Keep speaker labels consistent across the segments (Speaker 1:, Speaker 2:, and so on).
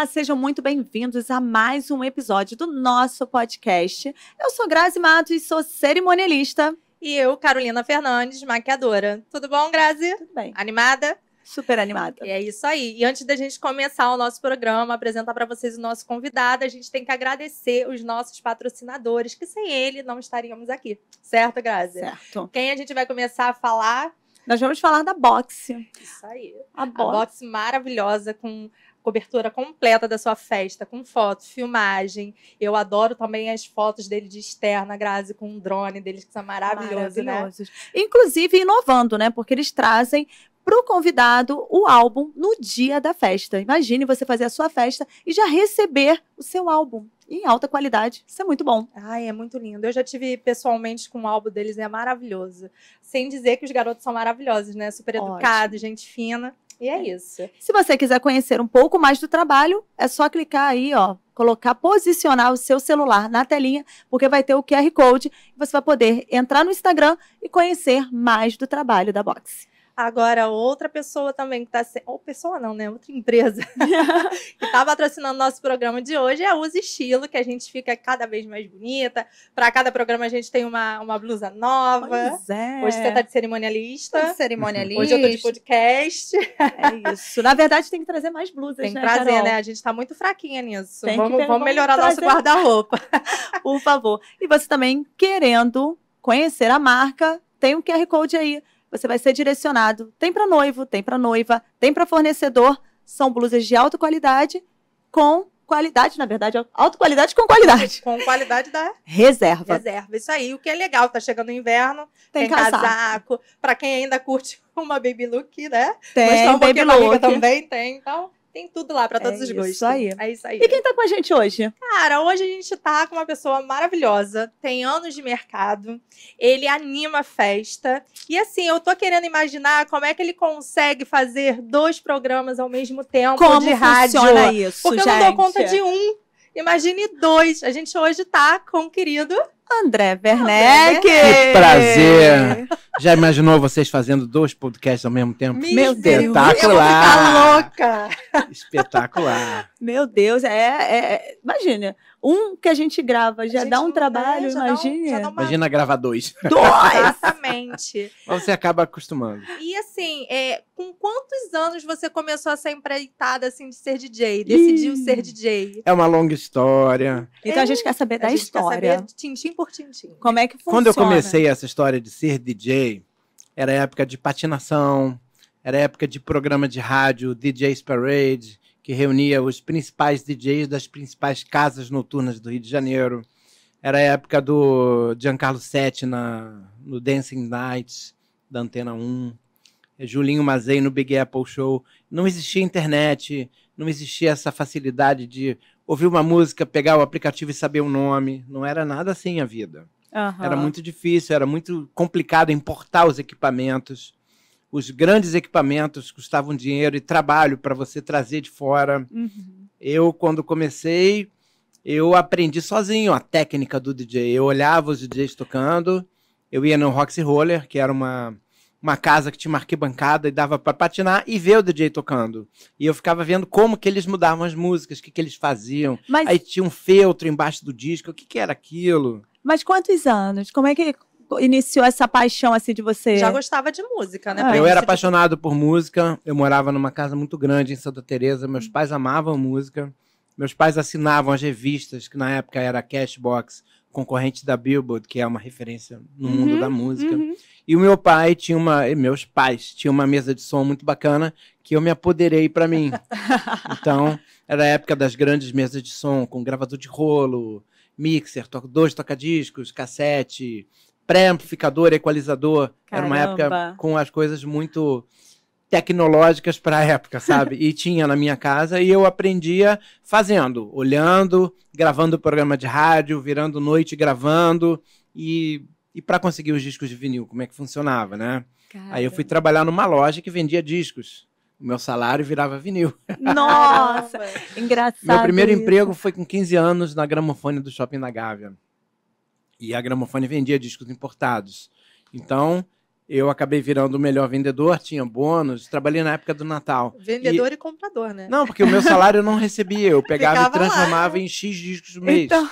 Speaker 1: Olá, sejam muito bem-vindos a mais um episódio do nosso podcast. Eu sou Grazi Matos, sou cerimonialista.
Speaker 2: E eu, Carolina Fernandes, maquiadora. Tudo bom, Grazi?
Speaker 1: Tudo bem.
Speaker 2: Animada?
Speaker 1: Super animada.
Speaker 2: E é isso aí. E antes da gente começar o nosso programa, apresentar para vocês o nosso convidado, a gente tem que agradecer os nossos patrocinadores, que sem ele não estaríamos aqui. Certo, Grazi?
Speaker 1: Certo.
Speaker 2: Quem a gente vai começar a falar?
Speaker 1: Nós vamos falar da Boxe.
Speaker 2: Isso aí.
Speaker 1: A
Speaker 2: Boxe maravilhosa, com cobertura completa da sua festa, com foto, filmagem. Eu adoro também as fotos dele de externa, Grazi, com um drone deles, que são maravilhosos, né?
Speaker 1: Inclusive inovando, né? Porque eles trazem para o convidado o álbum no dia da festa. Imagine você fazer a sua festa e já receber o seu álbum em alta qualidade. Isso é muito bom.
Speaker 2: Ai, é muito lindo. Eu já tive pessoalmente com o álbum deles, é maravilhoso. Sem dizer que os garotos são maravilhosos, né? Super educados, gente fina. E é isso.
Speaker 1: Se você quiser conhecer um pouco mais do trabalho, é só clicar aí, ó, posicionar o seu celular na telinha, porque vai ter o QR Code e você vai poder entrar no Instagram e conhecer mais do trabalho da Boxe.
Speaker 2: Agora, outra pessoa também que está... Ou pessoa não, né? Outra empresa que está patrocinando nosso programa de hoje é a Usa Estilo, que a gente fica cada vez mais bonita. Para cada programa a gente tem uma blusa nova.
Speaker 1: Pois é.
Speaker 2: Hoje você está de cerimonialista.
Speaker 1: Tô de cerimonialista.
Speaker 2: Hoje eu tô de podcast.
Speaker 1: É isso. Na verdade, tem que trazer mais blusas,
Speaker 2: tem que
Speaker 1: né,
Speaker 2: trazer,
Speaker 1: Carol?
Speaker 2: né? A gente está muito fraquinha nisso.
Speaker 1: Tem
Speaker 2: vamos melhorar nosso guarda-roupa.
Speaker 1: Por favor. E você também, querendo conhecer a marca, tem um QR Code aí. Você vai ser direcionado. Tem para noivo, tem para noiva, tem para fornecedor. São blusas de alta qualidade, com qualidade, na verdade, alta qualidade com qualidade.
Speaker 2: Com qualidade da
Speaker 1: reserva.
Speaker 2: Reserva, isso aí. O que é legal, tá chegando o inverno, tem casaco. Para quem ainda curte uma baby look, né?
Speaker 1: Tem
Speaker 2: um
Speaker 1: baby look.
Speaker 2: Também tem, então... Tem tudo lá para todos os gostos.
Speaker 1: Isso aí.
Speaker 2: É isso aí.
Speaker 1: E quem tá com a gente hoje?
Speaker 2: Cara, hoje a gente tá com uma pessoa maravilhosa, tem anos de mercado, ele anima a festa. E assim, eu tô querendo imaginar como é que ele consegue fazer 2 programas ao mesmo tempo de rádio.
Speaker 1: Como funciona isso,
Speaker 2: porque
Speaker 1: gente?
Speaker 2: Eu não dou conta de 1. Imagine 2. A gente hoje tá com o querido
Speaker 1: André Werneck.
Speaker 3: Que prazer! Já imaginou vocês fazendo 2 podcasts ao mesmo tempo?
Speaker 1: Meu Deus!
Speaker 2: Espetacular! Louca!
Speaker 3: Espetacular!
Speaker 1: Meu Deus, imagina, um que a gente grava já dá um trabalho, imagina.
Speaker 3: Imagina gravar 2.
Speaker 1: 2!
Speaker 2: Exatamente.
Speaker 3: Mas você acaba acostumando.
Speaker 2: E assim, com quantos anos você começou a ser empreitada assim, de ser DJ? Decidiu ser DJ?
Speaker 3: É uma longa história.
Speaker 1: Então a gente quer saber da história.
Speaker 2: Quer saber tintim por tintim.
Speaker 1: Como é que funciona?
Speaker 3: Quando eu comecei essa história de ser DJ, era época de patinação, era época de programa de rádio, DJ's Parade, que reunia os principais DJs das principais casas noturnas do Rio de Janeiro. Era a época do Giancarlo Sete no Dancing Nights, da Antena 1. Julinho Mazei no Big Apple Show. Não existia internet, não existia essa facilidade de ouvir uma música, pegar o aplicativo e saber o nome. Não era nada assim a vida.
Speaker 1: Uhum.
Speaker 3: Era muito difícil, era muito complicado importar os equipamentos. Os grandes equipamentos custavam dinheiro e trabalho para você trazer de fora.
Speaker 1: Uhum.
Speaker 3: Eu, quando comecei, eu aprendi sozinho a técnica do DJ. Eu olhava os DJs tocando, eu ia no Roxy Roller, que era uma casa que tinha uma arquibancada e dava para patinar e ver o DJ tocando. E eu ficava vendo como que eles mudavam as músicas, o que eles faziam. Aí tinha um feltro embaixo do disco, o que era aquilo?
Speaker 1: Mas quantos anos? Como é que iniciou essa paixão assim de você?
Speaker 2: Já gostava de música, né?
Speaker 3: Eu era apaixonado por música, eu morava numa casa muito grande em Santa Teresa, meus pais amavam música, meus pais assinavam as revistas, que na época era Cashbox, concorrente da Billboard, que é uma referência no mundo da música. E o meu pai meus pais tinham uma mesa de som muito bacana que eu me apoderei para mim. Então, era a época das grandes mesas de som, com gravador de rolo, mixer, 2 tocadiscos, cassete, pré-amplificador, equalizador.
Speaker 1: Caramba.
Speaker 3: Era uma época com as coisas muito tecnológicas para a época, sabe? E tinha na minha casa e eu aprendia fazendo, olhando, gravando programa de rádio, virando noite gravando e para conseguir os discos de vinil, como é que funcionava, né?
Speaker 1: Caramba.
Speaker 3: Aí eu fui trabalhar numa loja que vendia discos. O meu salário virava vinil.
Speaker 1: Nossa, engraçado.
Speaker 3: Meu primeiro
Speaker 1: isso.
Speaker 3: emprego foi com 15 anos na gramofone do Shopping da Gávea. E a gramofone vendia discos importados. Então, Eu acabei virando o melhor vendedor, tinha bônus, trabalhei na época do Natal.
Speaker 2: Vendedor e comprador, né?
Speaker 3: Não, porque o meu salário eu não recebia, eu pegava
Speaker 2: Ficava
Speaker 3: e transformava em X discos do mês.
Speaker 1: Então,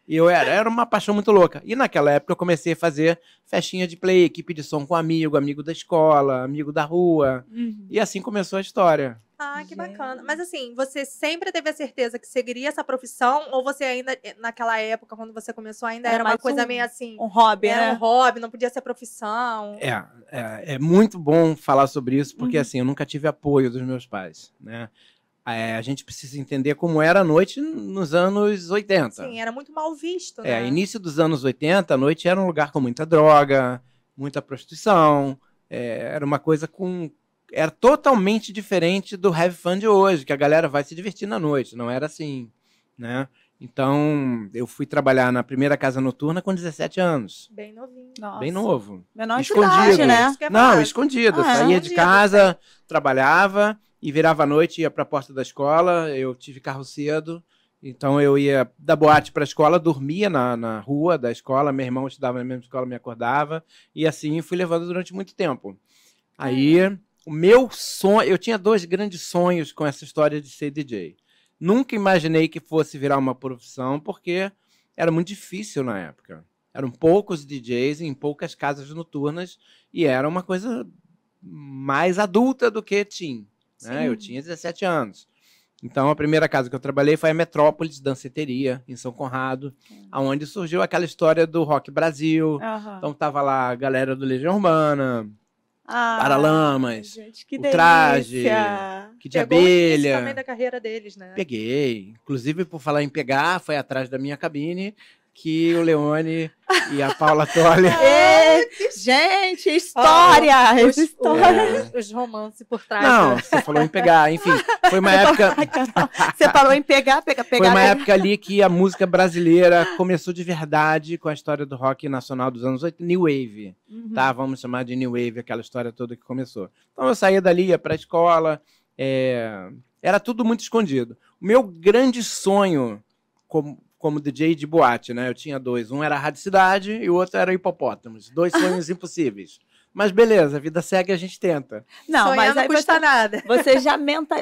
Speaker 3: E era uma paixão muito louca. E naquela época eu comecei a fazer festinha de play, equipe de som com amigo, amigo da escola, amigo da rua. E assim começou a história.
Speaker 2: Ah, que
Speaker 1: Gente.
Speaker 2: bacana. Mas assim, você sempre teve a certeza que seguiria essa profissão? Ou você ainda, naquela época, quando você começou, ainda
Speaker 1: Era
Speaker 2: era uma
Speaker 1: mais
Speaker 2: coisa
Speaker 1: um-
Speaker 2: meio assim...
Speaker 1: um hobby,
Speaker 2: Era um
Speaker 1: né?
Speaker 2: hobby, não podia ser profissão.
Speaker 3: É muito bom falar sobre isso, porque
Speaker 1: Uhum.
Speaker 3: assim, eu nunca tive apoio dos meus pais, né? A gente precisa entender como era a noite nos anos 80.
Speaker 2: Sim, era muito mal visto, né?
Speaker 3: Início dos anos 80, a noite era um lugar com muita droga, muita prostituição, era uma coisa com... Era totalmente diferente do Have Fun de hoje, que a galera vai se divertir na noite, não era assim, né? Então, eu fui trabalhar na primeira casa noturna com 17 anos,
Speaker 2: Bem novinho.
Speaker 1: Nossa.
Speaker 3: bem novo.
Speaker 1: Menor de
Speaker 3: Escondido.
Speaker 1: idade, né?
Speaker 2: Isso que eu ia
Speaker 3: Não,
Speaker 2: falar.
Speaker 3: escondido.
Speaker 1: Ah, é?
Speaker 3: Saía de
Speaker 2: Escondido,
Speaker 3: casa, trabalhava e virava à noite, ia para a porta da escola. Eu tive carro cedo, então eu ia da boate para a escola, dormia na rua da escola. Meu irmão estudava na mesma escola, me acordava. E assim fui levando durante muito tempo. Aí, o meu sonho... Eu tinha 2 grandes sonhos com essa história de ser DJ. Nunca imaginei que fosse virar uma profissão, porque era muito difícil na época. Eram poucos DJs em poucas casas noturnas e era uma coisa mais adulta do que teen, né? Eu tinha 17 anos. Então, a primeira casa que eu trabalhei foi a Metrópolis Danceteria, em São Conrado, onde surgiu aquela história do Rock Brasil.
Speaker 1: Aham.
Speaker 3: Então, tava lá a galera do Legião Urbana,
Speaker 1: Ah,
Speaker 3: Paralamas,
Speaker 1: gente, que
Speaker 3: o
Speaker 1: delícia.
Speaker 3: Traje, Kid de
Speaker 2: Pegou o início
Speaker 3: Abelha.
Speaker 2: também da carreira deles, né?
Speaker 3: Peguei. Inclusive, por falar em pegar, foi atrás da minha cabine que o Leone e a Paula Toller...
Speaker 1: Gente, história!
Speaker 2: Os,
Speaker 1: história.
Speaker 2: os romances por trás.
Speaker 3: Não,
Speaker 2: né?
Speaker 3: você falou em pegar. Enfim, foi uma época...
Speaker 1: Você parou em pegar.
Speaker 3: Foi uma época ali que a música brasileira começou de verdade com a história do rock nacional dos anos 80, New Wave, tá? Vamos chamar de New Wave, aquela história toda que começou. Então eu saía dali, ia pra escola, era tudo muito escondido. O meu grande sonho como DJ de boate, né? Eu tinha 2, um era a Rádio Cidade e o outro era Hipopótamos. 2 sonhos impossíveis. Mas beleza, a vida segue, a gente tenta.
Speaker 1: Não,
Speaker 2: Sonhar
Speaker 1: mas
Speaker 2: não
Speaker 1: aí
Speaker 2: custa nada.
Speaker 1: você já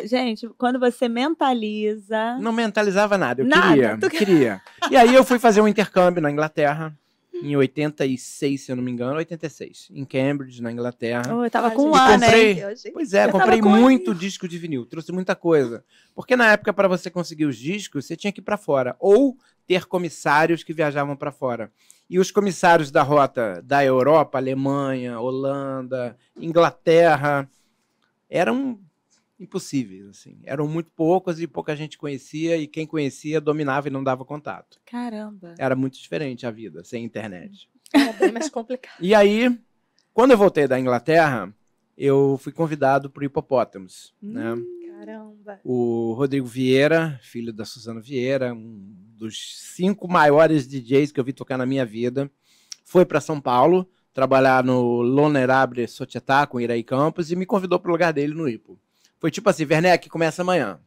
Speaker 1: Gente, quando você mentaliza...
Speaker 3: Não mentalizava nada, eu
Speaker 1: Nada,
Speaker 3: queria. E aí eu fui fazer um intercâmbio na Inglaterra, em 86, se eu não me engano, 86, em Cambridge, na Inglaterra.
Speaker 1: Eu tava com um
Speaker 2: gente,
Speaker 1: ano,
Speaker 3: comprei.
Speaker 1: hein?
Speaker 3: Pois é,
Speaker 1: Eu
Speaker 3: comprei
Speaker 1: tava com
Speaker 3: muito disco de vinil, trouxe muita coisa. Porque na época, para você conseguir os discos, você tinha que ir para fora, ou ter comissários que viajavam para fora. E os comissários da rota da Europa, Alemanha, Holanda, Inglaterra, eram impossíveis, assim. Eram muito poucos e pouca gente conhecia, e quem conhecia dominava e não dava contato.
Speaker 1: Caramba.
Speaker 3: Era muito diferente a vida, sem internet.
Speaker 2: É bem mais complicado.
Speaker 3: E aí, quando eu voltei da Inglaterra, eu fui convidado para o Hipopótamos, né?
Speaker 2: Caramba.
Speaker 3: O Rodrigo Vieira, filho da Suzana Vieira, um dos 5 maiores DJs que eu vi tocar na minha vida, foi para São Paulo trabalhar no L'Honorable Società com Iraí Campos e me convidou para o lugar dele no Hipo. Foi tipo assim, Werneck, começa amanhã.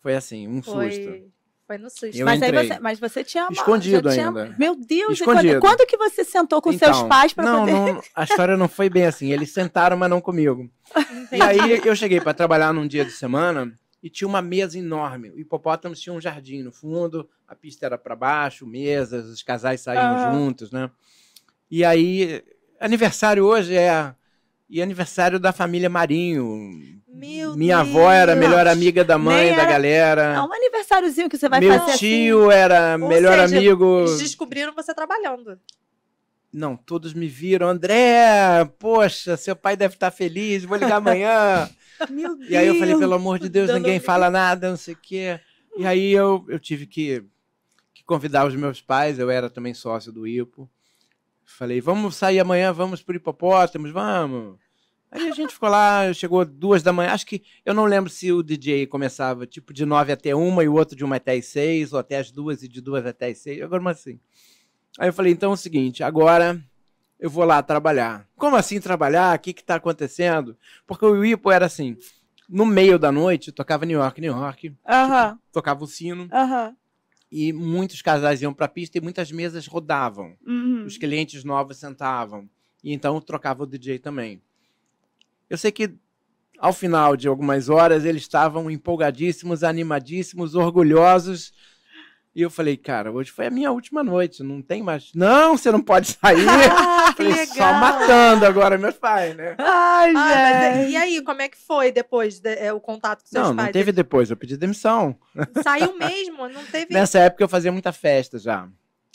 Speaker 3: Foi assim, um susto.
Speaker 2: Foi no susto.
Speaker 3: Eu
Speaker 1: Mas aí
Speaker 3: entrei.
Speaker 1: mas você tinha
Speaker 3: Escondido
Speaker 1: já
Speaker 3: ainda.
Speaker 1: Meu Deus,
Speaker 3: Escondido.
Speaker 1: e quando que você sentou com seus pais para poder...
Speaker 3: Não, a história não foi bem assim. Eles sentaram, mas não comigo. E aí eu cheguei para trabalhar num dia de semana e tinha uma mesa enorme. O Hipopótamos tinha um jardim no fundo, a pista era para baixo, mesas, os casais saíam juntos, né? E aí, aniversário hoje e aniversário da família Marinho. Minha avó era a melhor amiga da mãe
Speaker 1: Nem
Speaker 3: da
Speaker 1: era-
Speaker 3: galera.
Speaker 1: É um aniversáriozinho que você vai
Speaker 3: Meu
Speaker 1: fazer
Speaker 3: tio era
Speaker 2: Ou
Speaker 3: melhor
Speaker 2: seja,
Speaker 3: amigo.
Speaker 2: Eles descobriram você trabalhando.
Speaker 3: Não, todos me viram. André, poxa, seu pai deve estar feliz, vou ligar amanhã.
Speaker 1: assim. Meu Deus.
Speaker 3: E aí eu falei, pelo amor de Deus,
Speaker 1: Dando-
Speaker 3: ninguém fala nada, não sei o quê. E aí eu tive que convidar os meus pais, eu era também sócio do Hipo. Falei, vamos sair amanhã, vamos pro Hipopótamos, vamos. Aí a gente ficou lá, chegou 2 da manhã, acho que, eu não lembro se o DJ começava tipo de 9 até 1 e o outro de 1 até as 6, ou até as 2 e de 2 até as 6, agora mas assim. Aí eu falei, então é o seguinte, agora eu vou lá trabalhar. Como assim trabalhar? O que está acontecendo? Porque o Hipo era assim, no meio da noite, tocava New York,
Speaker 1: Aham,
Speaker 3: tocava o sino,
Speaker 1: aham.
Speaker 3: e muitos casais iam para a pista e muitas mesas rodavam.
Speaker 1: Uhum.
Speaker 3: Os clientes novos sentavam. E então trocava o DJ também. Eu sei que ao final de algumas horas eles estavam empolgadíssimos, animadíssimos, orgulhosos. E eu falei, cara, hoje foi a minha última noite, não tem mais. Não, você não pode sair.
Speaker 2: Que
Speaker 3: Falei,
Speaker 2: legal.
Speaker 3: só matando agora meus pais, né?
Speaker 1: Ai, gente.
Speaker 2: E aí, como é que foi depois o contato com seus
Speaker 3: Não,
Speaker 2: pais?
Speaker 3: não teve depois, eu pedi demissão.
Speaker 2: Saiu mesmo? Não teve.
Speaker 3: Nessa época eu fazia muita festa já.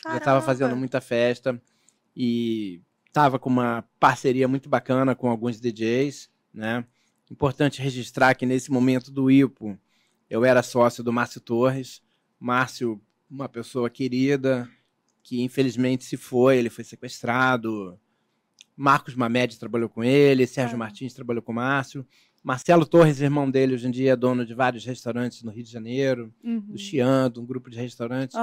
Speaker 3: Já estava
Speaker 2: Caramba.
Speaker 3: fazendo muita festa e estava com uma parceria muito bacana com alguns DJs, né? Importante registrar que nesse momento do IPO eu era sócio do Márcio Torres. Márcio, uma pessoa querida, que infelizmente se foi, ele foi sequestrado. Marcos Mamed trabalhou com ele, Sérgio Martins trabalhou com o Márcio. Marcelo Torres, irmão dele, hoje em dia é dono de vários restaurantes no Rio de Janeiro, do Chiando, um grupo de restaurantes.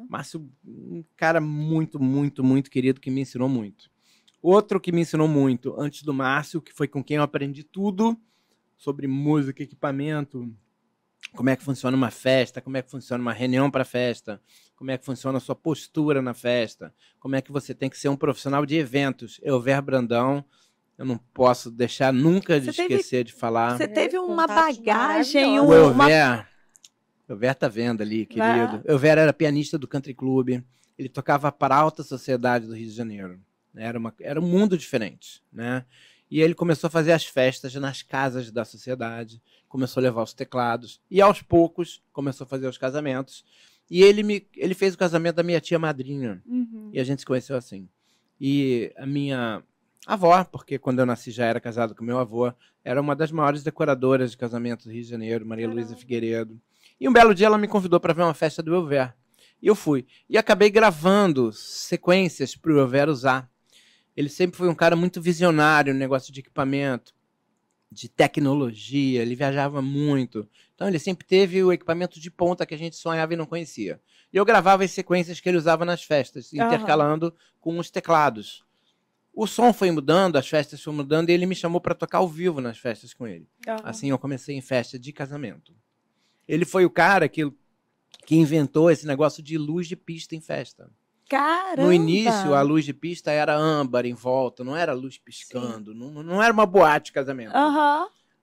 Speaker 3: Márcio, um cara muito, muito, muito querido que me ensinou muito. Outro que me ensinou muito, antes do Márcio, que foi com quem eu aprendi tudo sobre música, equipamento, como é que funciona uma festa, como é que funciona uma reunião para festa, como é que funciona a sua postura na festa, como é que você tem que ser um profissional de eventos. Elver Brandão, eu não posso deixar nunca de esquecer de falar.
Speaker 1: Você teve uma
Speaker 2: Contatos
Speaker 1: bagagem,
Speaker 3: O
Speaker 1: uma...
Speaker 3: Elver tá vendo ali, querido. Elver era pianista do Country Club, ele tocava para a alta sociedade do Rio de Janeiro. Era um mundo diferente, né? E ele começou a fazer as festas nas casas da sociedade, começou a levar os teclados, e aos poucos começou a fazer os casamentos. E ele fez o casamento da minha tia madrinha, e a gente se conheceu assim. E a minha avó, porque quando eu nasci já era casado com meu avô, era uma das maiores decoradoras de casamento do Rio de Janeiro, Maria Luísa Figueiredo. E um belo dia ela me convidou para ver uma festa do Elver. E eu fui. E acabei gravando sequências para o Elver usar. Ele sempre foi um cara muito visionário no negócio de equipamento, de tecnologia, ele viajava muito. Então ele sempre teve o equipamento de ponta que a gente sonhava e não conhecia. E eu gravava as sequências que ele usava nas festas, intercalando com os teclados. O som foi mudando, as festas foram mudando, e ele me chamou para tocar ao vivo nas festas com ele. Assim eu comecei em festa de casamento. Ele foi o cara que inventou esse negócio de luz de pista em festa.
Speaker 1: Caramba!
Speaker 3: No início, a luz de pista era âmbar em volta, não era luz piscando, não era uma boate de casamento.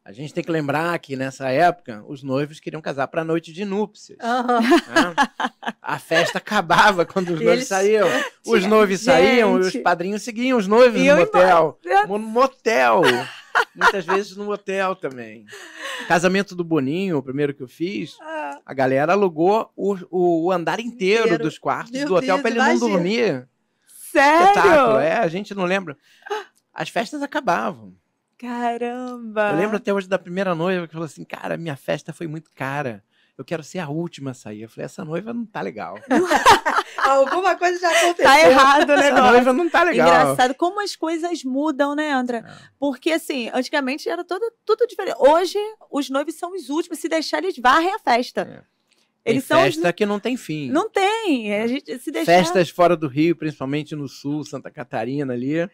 Speaker 3: A gente tem que lembrar que, nessa época, os noivos queriam casar para a noite de núpcias. Né? A festa acabava quando os noivos saíam. Os noivos saíam e os padrinhos seguiam os noivos no motel. No motel. Muitas vezes no motel também. Casamento do Boninho, o primeiro que eu fiz, a galera alugou o andar inteiro dos quartos do hotel para ele não dormir.
Speaker 1: Sério?
Speaker 3: Espetáculo, a gente não lembra. As festas acabavam.
Speaker 1: Caramba!
Speaker 3: Eu lembro até hoje da primeira noiva que falou assim, cara, minha festa foi muito cara. Eu quero ser a última a sair. Eu falei, essa noiva não tá legal.
Speaker 2: Alguma coisa já aconteceu.
Speaker 1: Tá errado o negócio.
Speaker 3: Essa noiva não tá legal.
Speaker 1: Engraçado como as coisas mudam, né, André? Porque, assim, antigamente era tudo diferente. Hoje, os noivos são os últimos. Se deixar, eles varrem a festa.
Speaker 3: Tem festa que não tem fim.
Speaker 1: Não tem. A gente, se deixar...
Speaker 3: Festas fora do Rio, principalmente no Sul, Santa Catarina ali.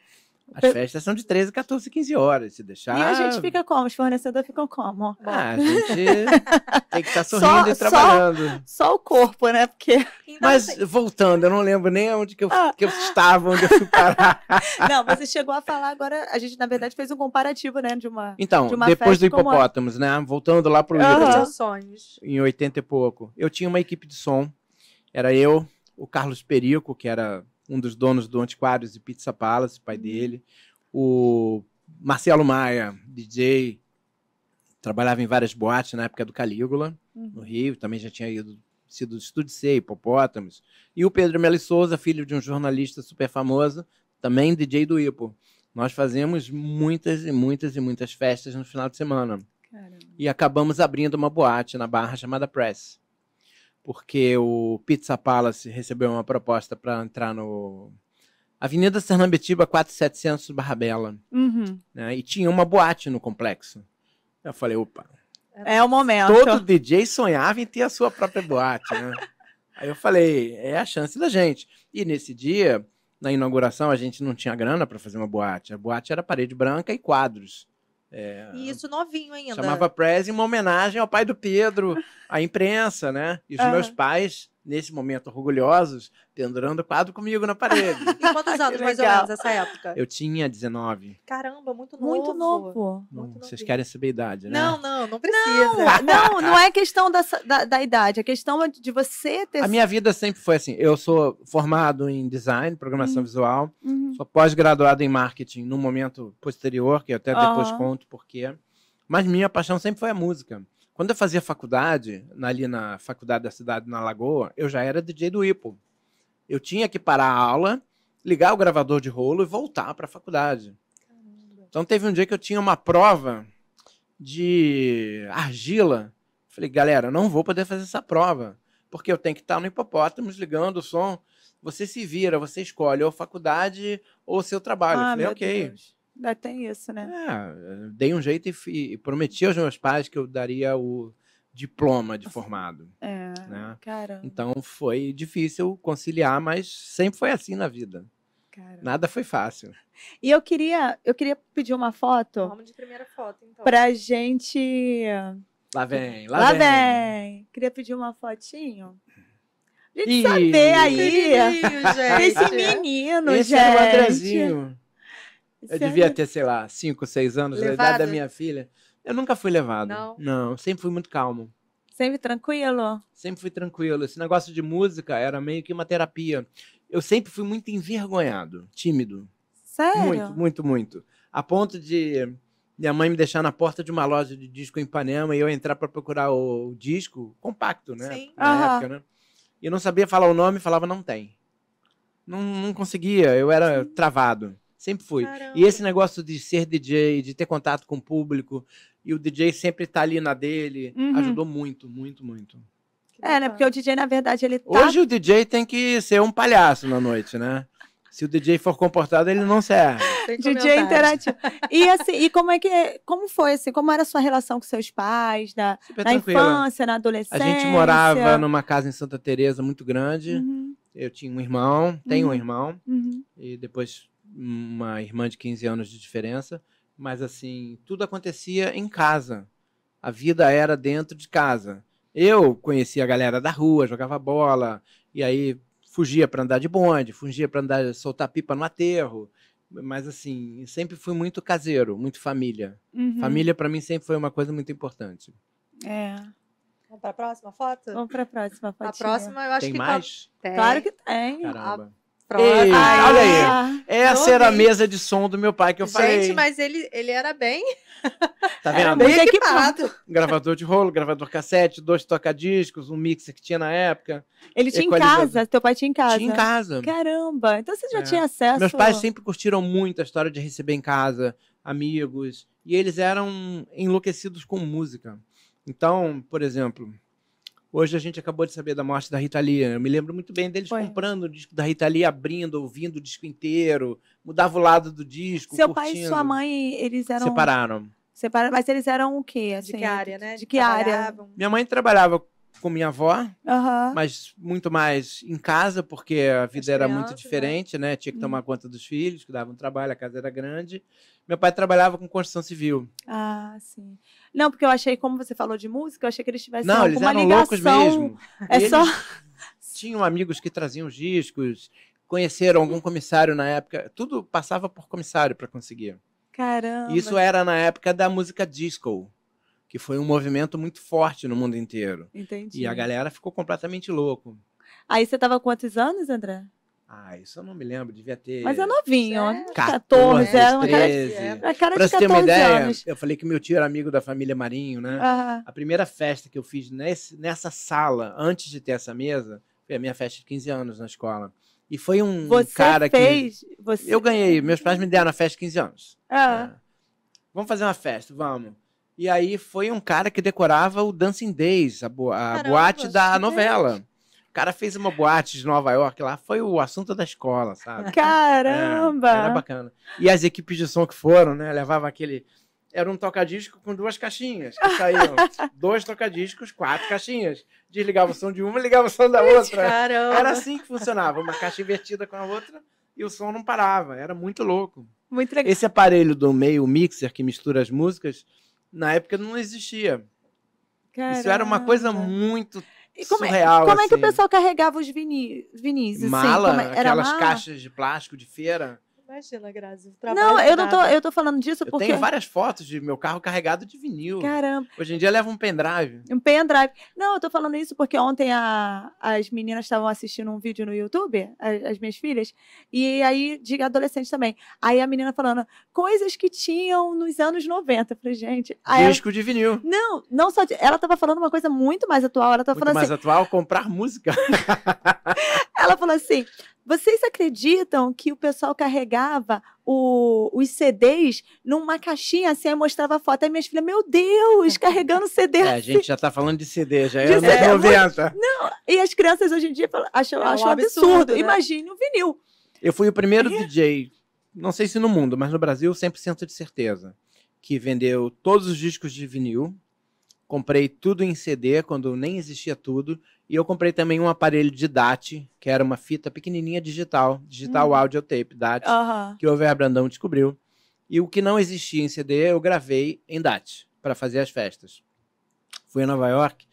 Speaker 3: As festas são de 13, 14, 15 horas. Se deixar...
Speaker 1: E a gente fica como? Os fornecedores ficam como?
Speaker 3: A gente tem que estar sorrindo e trabalhando.
Speaker 1: Só o corpo, né? Porque...
Speaker 3: Mas, voltando, eu não lembro nem onde que eu estava, onde eu fui parar.
Speaker 1: Não, você chegou a falar agora... A gente, na verdade, fez um comparativo, né?
Speaker 3: Então,
Speaker 1: de uma
Speaker 3: depois do
Speaker 1: festa como
Speaker 3: Hipopótamos, né? Voltando lá pro
Speaker 2: sonhos.
Speaker 3: em 80 e pouco. Eu tinha uma equipe de som. Era eu, o Carlos Perico, que era um dos donos do Antiquários e Pizza Palace, pai dele. O Marcelo Maia, DJ, trabalhava em várias boates na época do Calígula, no Rio. Também já tinha sido do Estúdio C, Hipopótamos. E o Pedro Meli Souza, filho de um jornalista super famoso, também DJ do Ipo. Nós fazemos muitas e muitas e muitas festas no final de semana.
Speaker 1: Caramba.
Speaker 3: E acabamos abrindo uma boate na Barra chamada Press. Porque o Pizza Palace recebeu uma proposta para entrar no Avenida Sernambetiba 4700 Barra Bela. Né? E tinha uma boate no complexo. Eu falei, opa.
Speaker 1: É o momento.
Speaker 3: Todo DJ sonhava em ter a sua própria boate. Né? Aí eu falei, é a chance da gente. E nesse dia, na inauguração, a gente não tinha grana para fazer uma boate. A boate era parede branca e quadros.
Speaker 2: E isso novinho ainda.
Speaker 3: Chamava Press em uma homenagem ao pai do Pedro, à imprensa, né? E os meus pais nesse momento, orgulhosos, pendurando o quadro comigo na parede.
Speaker 2: E quantos anos, mais ou
Speaker 1: legal.
Speaker 2: menos, nessa época?
Speaker 3: Eu tinha 19.
Speaker 2: Caramba, muito novo.
Speaker 1: Muito novo.
Speaker 3: Não,
Speaker 2: Muito
Speaker 3: vocês
Speaker 2: novinho.
Speaker 3: querem saber a idade, né?
Speaker 2: Não precisa.
Speaker 1: Não é questão da idade. A questão é de você ter...
Speaker 3: A minha vida sempre foi assim. Eu sou formado em design, programação visual.
Speaker 1: Uhum.
Speaker 3: Sou pós-graduado em marketing no momento posterior, que eu até depois
Speaker 1: Aham.
Speaker 3: conto por quê. Mas minha paixão sempre foi a música. Quando eu fazia faculdade, ali na faculdade da cidade, na Lagoa, eu já era DJ do Ipo. Eu tinha que parar a aula, ligar o gravador de rolo e voltar para a faculdade. Então teve um dia que eu tinha uma prova de argila. Falei, galera, não vou poder fazer essa prova, porque eu tenho que estar no Hipopótamos ligando o som. Você se vira, você escolhe ou faculdade ou seu trabalho. Eu falei,
Speaker 1: meu
Speaker 3: ok.
Speaker 1: Deus. Ainda tem isso, né?
Speaker 3: Eu dei um jeito e prometi aos meus pais que eu daria o diploma de formado. Né?
Speaker 1: Caramba.
Speaker 3: Então foi difícil conciliar, mas sempre foi assim na vida.
Speaker 1: Caramba.
Speaker 3: Nada foi fácil.
Speaker 1: E eu queria pedir uma foto
Speaker 2: Vamos de primeira foto, então.
Speaker 1: pra gente...
Speaker 3: Lá vem,
Speaker 1: Lá vem. Queria pedir uma fotinho. A gente
Speaker 3: Ih,
Speaker 1: saber aí.
Speaker 2: Pequenininho,
Speaker 1: Esse
Speaker 2: gente.
Speaker 1: menino,
Speaker 3: Esse
Speaker 1: gente.
Speaker 3: era o Andrezinho. Eu
Speaker 1: Esse
Speaker 3: devia
Speaker 1: era-
Speaker 3: ter, sei lá, 5, 6 anos, da
Speaker 2: Levado?
Speaker 3: idade da minha filha. Eu nunca fui levado.
Speaker 2: Não?
Speaker 3: Sempre fui muito calmo.
Speaker 1: Sempre tranquilo?
Speaker 3: Sempre fui tranquilo. Esse negócio de música era meio que uma terapia. Eu sempre fui muito envergonhado, tímido.
Speaker 1: Sério?
Speaker 3: Muito, muito, muito. A ponto de minha mãe me deixar na porta de uma loja de disco em Ipanema e eu entrar para procurar o disco compacto, né?
Speaker 2: Sim.
Speaker 3: Na
Speaker 1: Aham.
Speaker 3: época, né? E eu não sabia falar o nome, falava não tem. Não conseguia, eu era travado. Sempre fui.
Speaker 2: Caramba.
Speaker 3: E esse negócio de ser DJ, de ter contato com o público, e o DJ sempre estar ali na dele,
Speaker 1: Uhum.
Speaker 3: ajudou muito, muito, muito.
Speaker 1: Né? Porque o DJ, na verdade, ele tá...
Speaker 3: Hoje o DJ tem que ser um palhaço na noite, né? Se o DJ for comportado, ele não serve.
Speaker 2: Sem
Speaker 1: DJ
Speaker 2: comentários.
Speaker 1: interativo. E assim, e como foi assim? Como era a sua relação com seus pais, na
Speaker 3: Super tranquila.
Speaker 1: infância, na adolescência?
Speaker 3: A gente morava numa casa em Santa Teresa muito grande.
Speaker 1: Uhum,
Speaker 3: Eu tinha um irmão, tenho um irmão,
Speaker 1: uhum.
Speaker 3: e depois uma irmã de 15 anos de diferença. Mas assim, tudo acontecia em casa. A vida era dentro de casa. Eu conhecia a galera da rua, jogava bola, e aí fugia para andar de bonde, fugia para andar soltar pipa no aterro. Mas assim, sempre fui muito caseiro, muito família.
Speaker 1: Uhum.
Speaker 3: Família para mim sempre foi uma coisa muito importante.
Speaker 1: É.
Speaker 2: Vamos para a próxima foto?
Speaker 1: Vamos para a próxima
Speaker 2: A
Speaker 1: fotinha.
Speaker 2: próxima, eu acho
Speaker 3: Tem
Speaker 2: que...
Speaker 3: mais?
Speaker 2: Tem.
Speaker 1: Claro que tem.
Speaker 3: Caramba.
Speaker 2: Próxima.
Speaker 3: Ei,
Speaker 1: Ah,
Speaker 3: olha aí. Essa era a
Speaker 2: Novinho.
Speaker 3: mesa de som do meu pai que eu falei.
Speaker 2: Gente, mas ele era bem,
Speaker 3: Tá
Speaker 1: era
Speaker 3: vendo?
Speaker 1: bem
Speaker 2: bem
Speaker 1: equipado.
Speaker 2: equipado.
Speaker 3: Gravador de rolo, gravador cassete, 2 toca-discos, um mixer que tinha na época.
Speaker 1: Ele tinha em
Speaker 3: Equalizador.
Speaker 1: casa, teu pai tinha em casa.
Speaker 3: Tinha em casa.
Speaker 1: Caramba, então você já
Speaker 3: É.
Speaker 1: tinha acesso.
Speaker 3: Meus pais sempre curtiram muito a história de receber em casa amigos. E eles eram enlouquecidos com música. Então, por exemplo, hoje a gente acabou de saber da morte da Rita Lee. Eu me lembro muito bem deles
Speaker 1: Foi.
Speaker 3: comprando o disco da Rita Lee, abrindo, ouvindo o disco inteiro, mudava o lado do disco,
Speaker 1: Seu pai e
Speaker 3: curtindo.
Speaker 1: sua mãe, eles eram
Speaker 3: Separaram.
Speaker 1: separados, mas eles eram o quê?
Speaker 2: De
Speaker 1: Assim,
Speaker 2: que área, né?
Speaker 1: De que área?
Speaker 2: Trabalhavam.
Speaker 3: Minha mãe trabalhava com minha avó,
Speaker 1: Aham.
Speaker 3: mas muito mais em casa, porque a vida
Speaker 2: As
Speaker 3: era
Speaker 2: crianças,
Speaker 3: muito diferente, né? Tinha que
Speaker 1: Hum.
Speaker 3: tomar conta dos filhos, que davam trabalho, a casa era grande. Meu pai trabalhava com construção civil.
Speaker 1: Ah, sim. Não, porque eu achei, como você falou de música, eu achei que eles tivessem
Speaker 3: Não, eles
Speaker 1: alguma
Speaker 3: eram
Speaker 1: ligação.
Speaker 3: loucos mesmo.
Speaker 1: É
Speaker 3: E
Speaker 1: só.
Speaker 3: eles tinham amigos que traziam os discos, conheceram algum comissário na época. Tudo passava por comissário para conseguir.
Speaker 1: Caramba.
Speaker 3: E isso era na época da música disco, que foi um movimento muito forte no mundo inteiro.
Speaker 1: Entendi.
Speaker 3: E a galera ficou completamente louco.
Speaker 1: Aí você tava com quantos anos, André?
Speaker 3: Ah, isso eu não me lembro, devia ter...
Speaker 1: Mas é novinho,
Speaker 2: Sério?
Speaker 1: 14, era uma cara,
Speaker 3: 13.
Speaker 1: era cara
Speaker 3: Pra
Speaker 1: de
Speaker 3: você ter
Speaker 1: 14
Speaker 3: uma ideia,
Speaker 1: anos.
Speaker 3: eu falei que meu tio era amigo da família Marinho, né?
Speaker 1: Ah,
Speaker 3: A primeira festa que eu fiz nessa sala, antes de ter essa mesa, foi a minha festa de 15 anos na escola. E foi um
Speaker 1: você
Speaker 3: cara
Speaker 1: fez. Você...
Speaker 3: Eu ganhei, meus pais me deram a festa de 15 anos.
Speaker 1: Ah,
Speaker 3: É. Vamos fazer uma festa, vamos. E aí foi um cara que decorava o Dancing Days, a
Speaker 2: Caramba,
Speaker 3: boate da
Speaker 2: gente.
Speaker 3: novela. O cara fez uma boate de Nova York lá, foi o assunto da escola, sabe?
Speaker 1: caramba!
Speaker 3: Era bacana. E as equipes de som que foram, né? Levavam aquele. Era um toca-disco com 2 caixinhas que saíam. 2 toca-discos, 4 caixinhas. Desligava o som de uma e ligava o som da outra.
Speaker 2: Caramba.
Speaker 3: Era assim que funcionava. Uma caixa invertida com a outra e o som não parava. Era muito louco.
Speaker 1: Muito legal.
Speaker 3: Esse aparelho do meio, o mixer, que mistura as músicas, na época não existia. Isso era uma coisa
Speaker 1: Caramba.
Speaker 3: muito
Speaker 1: E
Speaker 3: surreal,
Speaker 1: como é que o
Speaker 3: assim.
Speaker 1: pessoal carregava os vinis? Assim,
Speaker 3: Mala,
Speaker 1: era
Speaker 3: aquelas
Speaker 1: mala?
Speaker 3: caixas de plástico de feira.
Speaker 2: Imagina, Grazi.
Speaker 1: Não, eu tô falando disso
Speaker 3: Eu
Speaker 1: porque...
Speaker 3: tenho várias fotos de meu carro carregado de vinil.
Speaker 1: Caramba,
Speaker 3: Hoje em dia leva um pendrive.
Speaker 1: um pendrive. Não, eu tô falando isso porque ontem as meninas estavam assistindo um vídeo no YouTube, as minhas filhas, e aí de adolescentes também. Aí a menina falando coisas que tinham nos anos 90. Eu falei, gente... Aí
Speaker 3: Disco de vinil.
Speaker 1: não só... Ela tava falando uma coisa muito mais atual. Ela tava
Speaker 3: Muito
Speaker 1: falando
Speaker 3: mais
Speaker 1: assim...
Speaker 3: atual, comprar música.
Speaker 1: Ela falou assim, vocês acreditam que o pessoal carregava os CDs numa caixinha assim, aí mostrava a foto. Aí minhas filhas, meu Deus, carregando CD
Speaker 3: A
Speaker 1: assim.
Speaker 3: gente já tá falando de CD, já
Speaker 1: De
Speaker 3: é anos
Speaker 1: CD,
Speaker 3: 90.
Speaker 1: E as crianças hoje em dia acham
Speaker 2: um
Speaker 1: absurdo.
Speaker 2: absurdo, né?
Speaker 1: Imagine o vinil.
Speaker 3: Eu fui o primeiro DJ, não sei se no mundo, mas no Brasil, 100% de certeza, que vendeu todos os discos de vinil. Comprei tudo em CD, quando nem existia tudo. E eu comprei também um aparelho de DAT, que era uma fita pequenininha digital audio tape, DAT,
Speaker 1: Aham.
Speaker 3: que o Over Brandão descobriu. E o que não existia em CD, eu gravei em DAT, para fazer as festas. Fui a Nova York,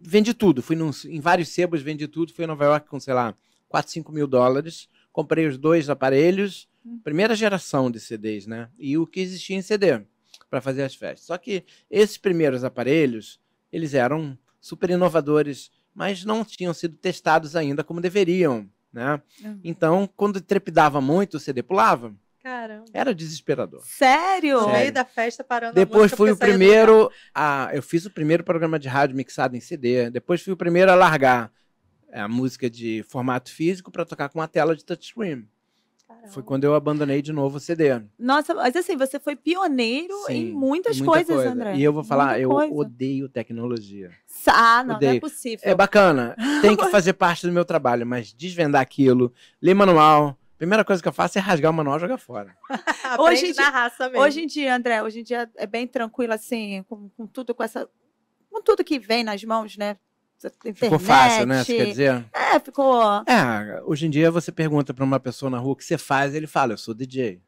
Speaker 3: vendi tudo. Fui em vários sebos, vendi tudo. Fui a Nova York com, sei lá, 4, 5 mil dólares. Comprei os 2 aparelhos, primeira geração de CDs, né? E o que existia em CD, para fazer as festas. Só que esses primeiros aparelhos, eles eram super inovadores, mas não tinham sido testados ainda como deveriam, né?
Speaker 1: Então,
Speaker 3: Então, quando trepidava muito, o CD pulava.
Speaker 2: Caramba.
Speaker 3: Era desesperador.
Speaker 1: sério?
Speaker 2: No
Speaker 3: Sério.
Speaker 2: meio da festa, parando a
Speaker 3: Depois
Speaker 2: música
Speaker 3: fui o
Speaker 2: porque saía do lugar.
Speaker 3: primeiro eu fiz o primeiro programa de rádio mixado em CD. Depois fui o primeiro a largar a música de formato físico para tocar com uma tela de touchscreen.
Speaker 2: Caramba.
Speaker 3: Foi quando eu abandonei de novo o CD.
Speaker 1: Nossa, mas assim, você foi pioneiro em
Speaker 3: Sim,
Speaker 1: muitas
Speaker 3: muita
Speaker 1: coisas, André.
Speaker 3: E eu vou falar,
Speaker 1: Muita
Speaker 3: eu
Speaker 1: coisa.
Speaker 3: odeio tecnologia.
Speaker 1: Não, não é
Speaker 3: Odeio.
Speaker 1: possível.
Speaker 3: É bacana, tem que fazer parte do meu trabalho, mas desvendar aquilo, ler manual, primeira coisa que eu faço é rasgar o manual e jogar fora.
Speaker 2: Aprende
Speaker 1: Hoje em
Speaker 2: na raça mesmo.
Speaker 1: Hoje em dia, André, é bem tranquilo, assim, com tudo, com tudo que vem nas mãos, né? Internet.
Speaker 3: Ficou fácil, né? Você quer dizer?
Speaker 1: Ficou...
Speaker 3: Hoje em dia você pergunta pra uma pessoa na rua o que você faz, ele fala, eu sou DJ.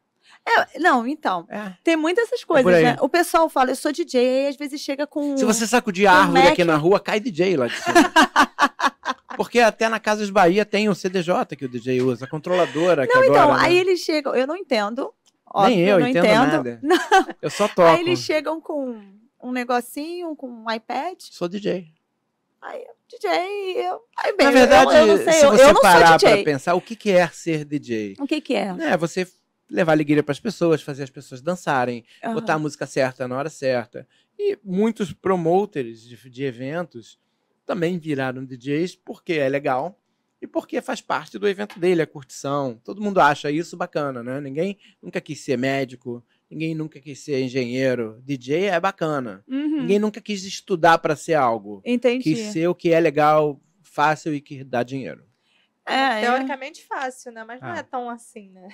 Speaker 1: Não, então,
Speaker 3: É.
Speaker 1: tem muitas essas
Speaker 3: por
Speaker 1: coisas,
Speaker 3: aí.
Speaker 1: né? O pessoal fala, eu sou DJ, e às vezes chega com...
Speaker 3: Se você sacudir a árvore
Speaker 1: Mac.
Speaker 3: aqui na rua, cai DJ lá de cima. Porque até na Casas Bahia tem o CDJ que o DJ usa, a controladora que
Speaker 1: Não,
Speaker 3: agora...
Speaker 1: então,
Speaker 3: né?
Speaker 1: aí eles chegam, eu não entendo.
Speaker 3: Nem eu
Speaker 1: não
Speaker 3: entendo nada.
Speaker 1: Não.
Speaker 3: Eu só toco.
Speaker 1: Aí eles chegam com um negocinho, com um iPad,
Speaker 3: Sou DJ.
Speaker 1: aí DJ, aí bem,
Speaker 3: Na verdade,
Speaker 1: eu não sei,
Speaker 3: se
Speaker 1: eu
Speaker 3: você
Speaker 1: não sou
Speaker 3: parar pra
Speaker 1: DJ.
Speaker 3: pensar, o que é ser DJ?
Speaker 1: O que é?
Speaker 3: É você levar alegria para as pessoas, fazer as pessoas dançarem,
Speaker 1: Aham.
Speaker 3: botar a música certa na hora certa. E muitos promoters de eventos também viraram DJs porque é legal e porque faz parte do evento dele, a curtição. Todo mundo acha isso bacana, né? Ninguém nunca quis ser médico, ninguém nunca quis ser engenheiro. DJ é bacana.
Speaker 1: Uhum.
Speaker 3: Ninguém nunca quis estudar para ser algo.
Speaker 1: Entendi.
Speaker 3: Quis ser o que é legal, fácil e que dá dinheiro.
Speaker 2: Teoricamente fácil, né? Mas não
Speaker 3: Ah.
Speaker 2: é tão assim, né?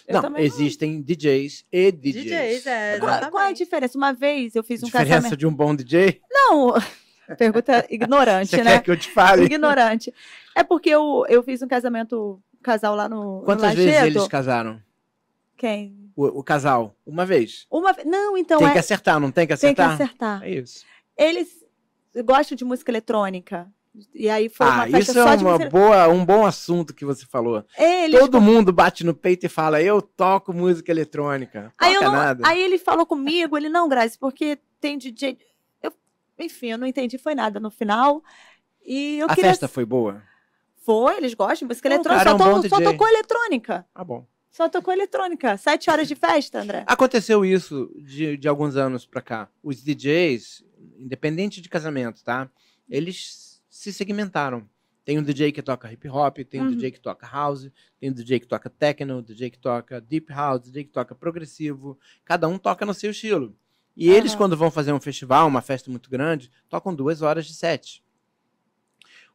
Speaker 1: Eu
Speaker 3: Não,
Speaker 1: também não.
Speaker 3: existem DJs e DJs.
Speaker 2: DJs,
Speaker 1: Qual é a diferença? Uma vez eu fiz um
Speaker 3: Diferença
Speaker 1: casamento...
Speaker 3: de um bom DJ?
Speaker 1: Não, pergunta ignorante,
Speaker 3: Você
Speaker 1: né?
Speaker 3: quer que eu te fale?
Speaker 1: Ignorante. É porque eu fiz um casal lá no
Speaker 3: Quantas
Speaker 1: Lajedo.
Speaker 3: vezes eles casaram?
Speaker 1: Quem?
Speaker 3: O casal? Uma vez.
Speaker 1: Não, então
Speaker 3: Tem que acertar, não tem que
Speaker 1: tem que
Speaker 3: acertar?
Speaker 1: acertar.
Speaker 3: É isso.
Speaker 1: Eles gostam de música eletrônica. E aí foi uma festa
Speaker 3: Isso
Speaker 1: só
Speaker 3: é
Speaker 1: de música
Speaker 3: um bom assunto que você falou.
Speaker 1: Eles
Speaker 3: Todo mundo bate no peito e fala, eu toco música eletrônica.
Speaker 1: Aí,
Speaker 3: Toca nada.
Speaker 1: aí ele falou comigo, ele, não, Grazi, porque tem DJ... Enfim, eu não entendi, foi nada no final. E eu
Speaker 3: A
Speaker 1: queria...
Speaker 3: festa foi boa?
Speaker 1: Foi, eles gostam de música
Speaker 3: Não,
Speaker 1: eletrônica,
Speaker 3: cara, é um bom
Speaker 1: só
Speaker 3: DJ.
Speaker 1: tocou eletrônica.
Speaker 3: Ah, bom.
Speaker 1: Só tocou eletrônica. 7 horas de festa, André.
Speaker 3: Aconteceu isso de alguns anos pra cá. Os DJs, independente de casamento, tá? Eles se segmentaram. Tem um DJ que toca hip hop, tem um DJ que toca house, tem um DJ que toca techno, DJ que toca deep house, DJ que toca progressivo. Cada um toca no seu estilo. E eles, quando vão fazer um festival, uma festa muito grande, tocam 2 horas de set.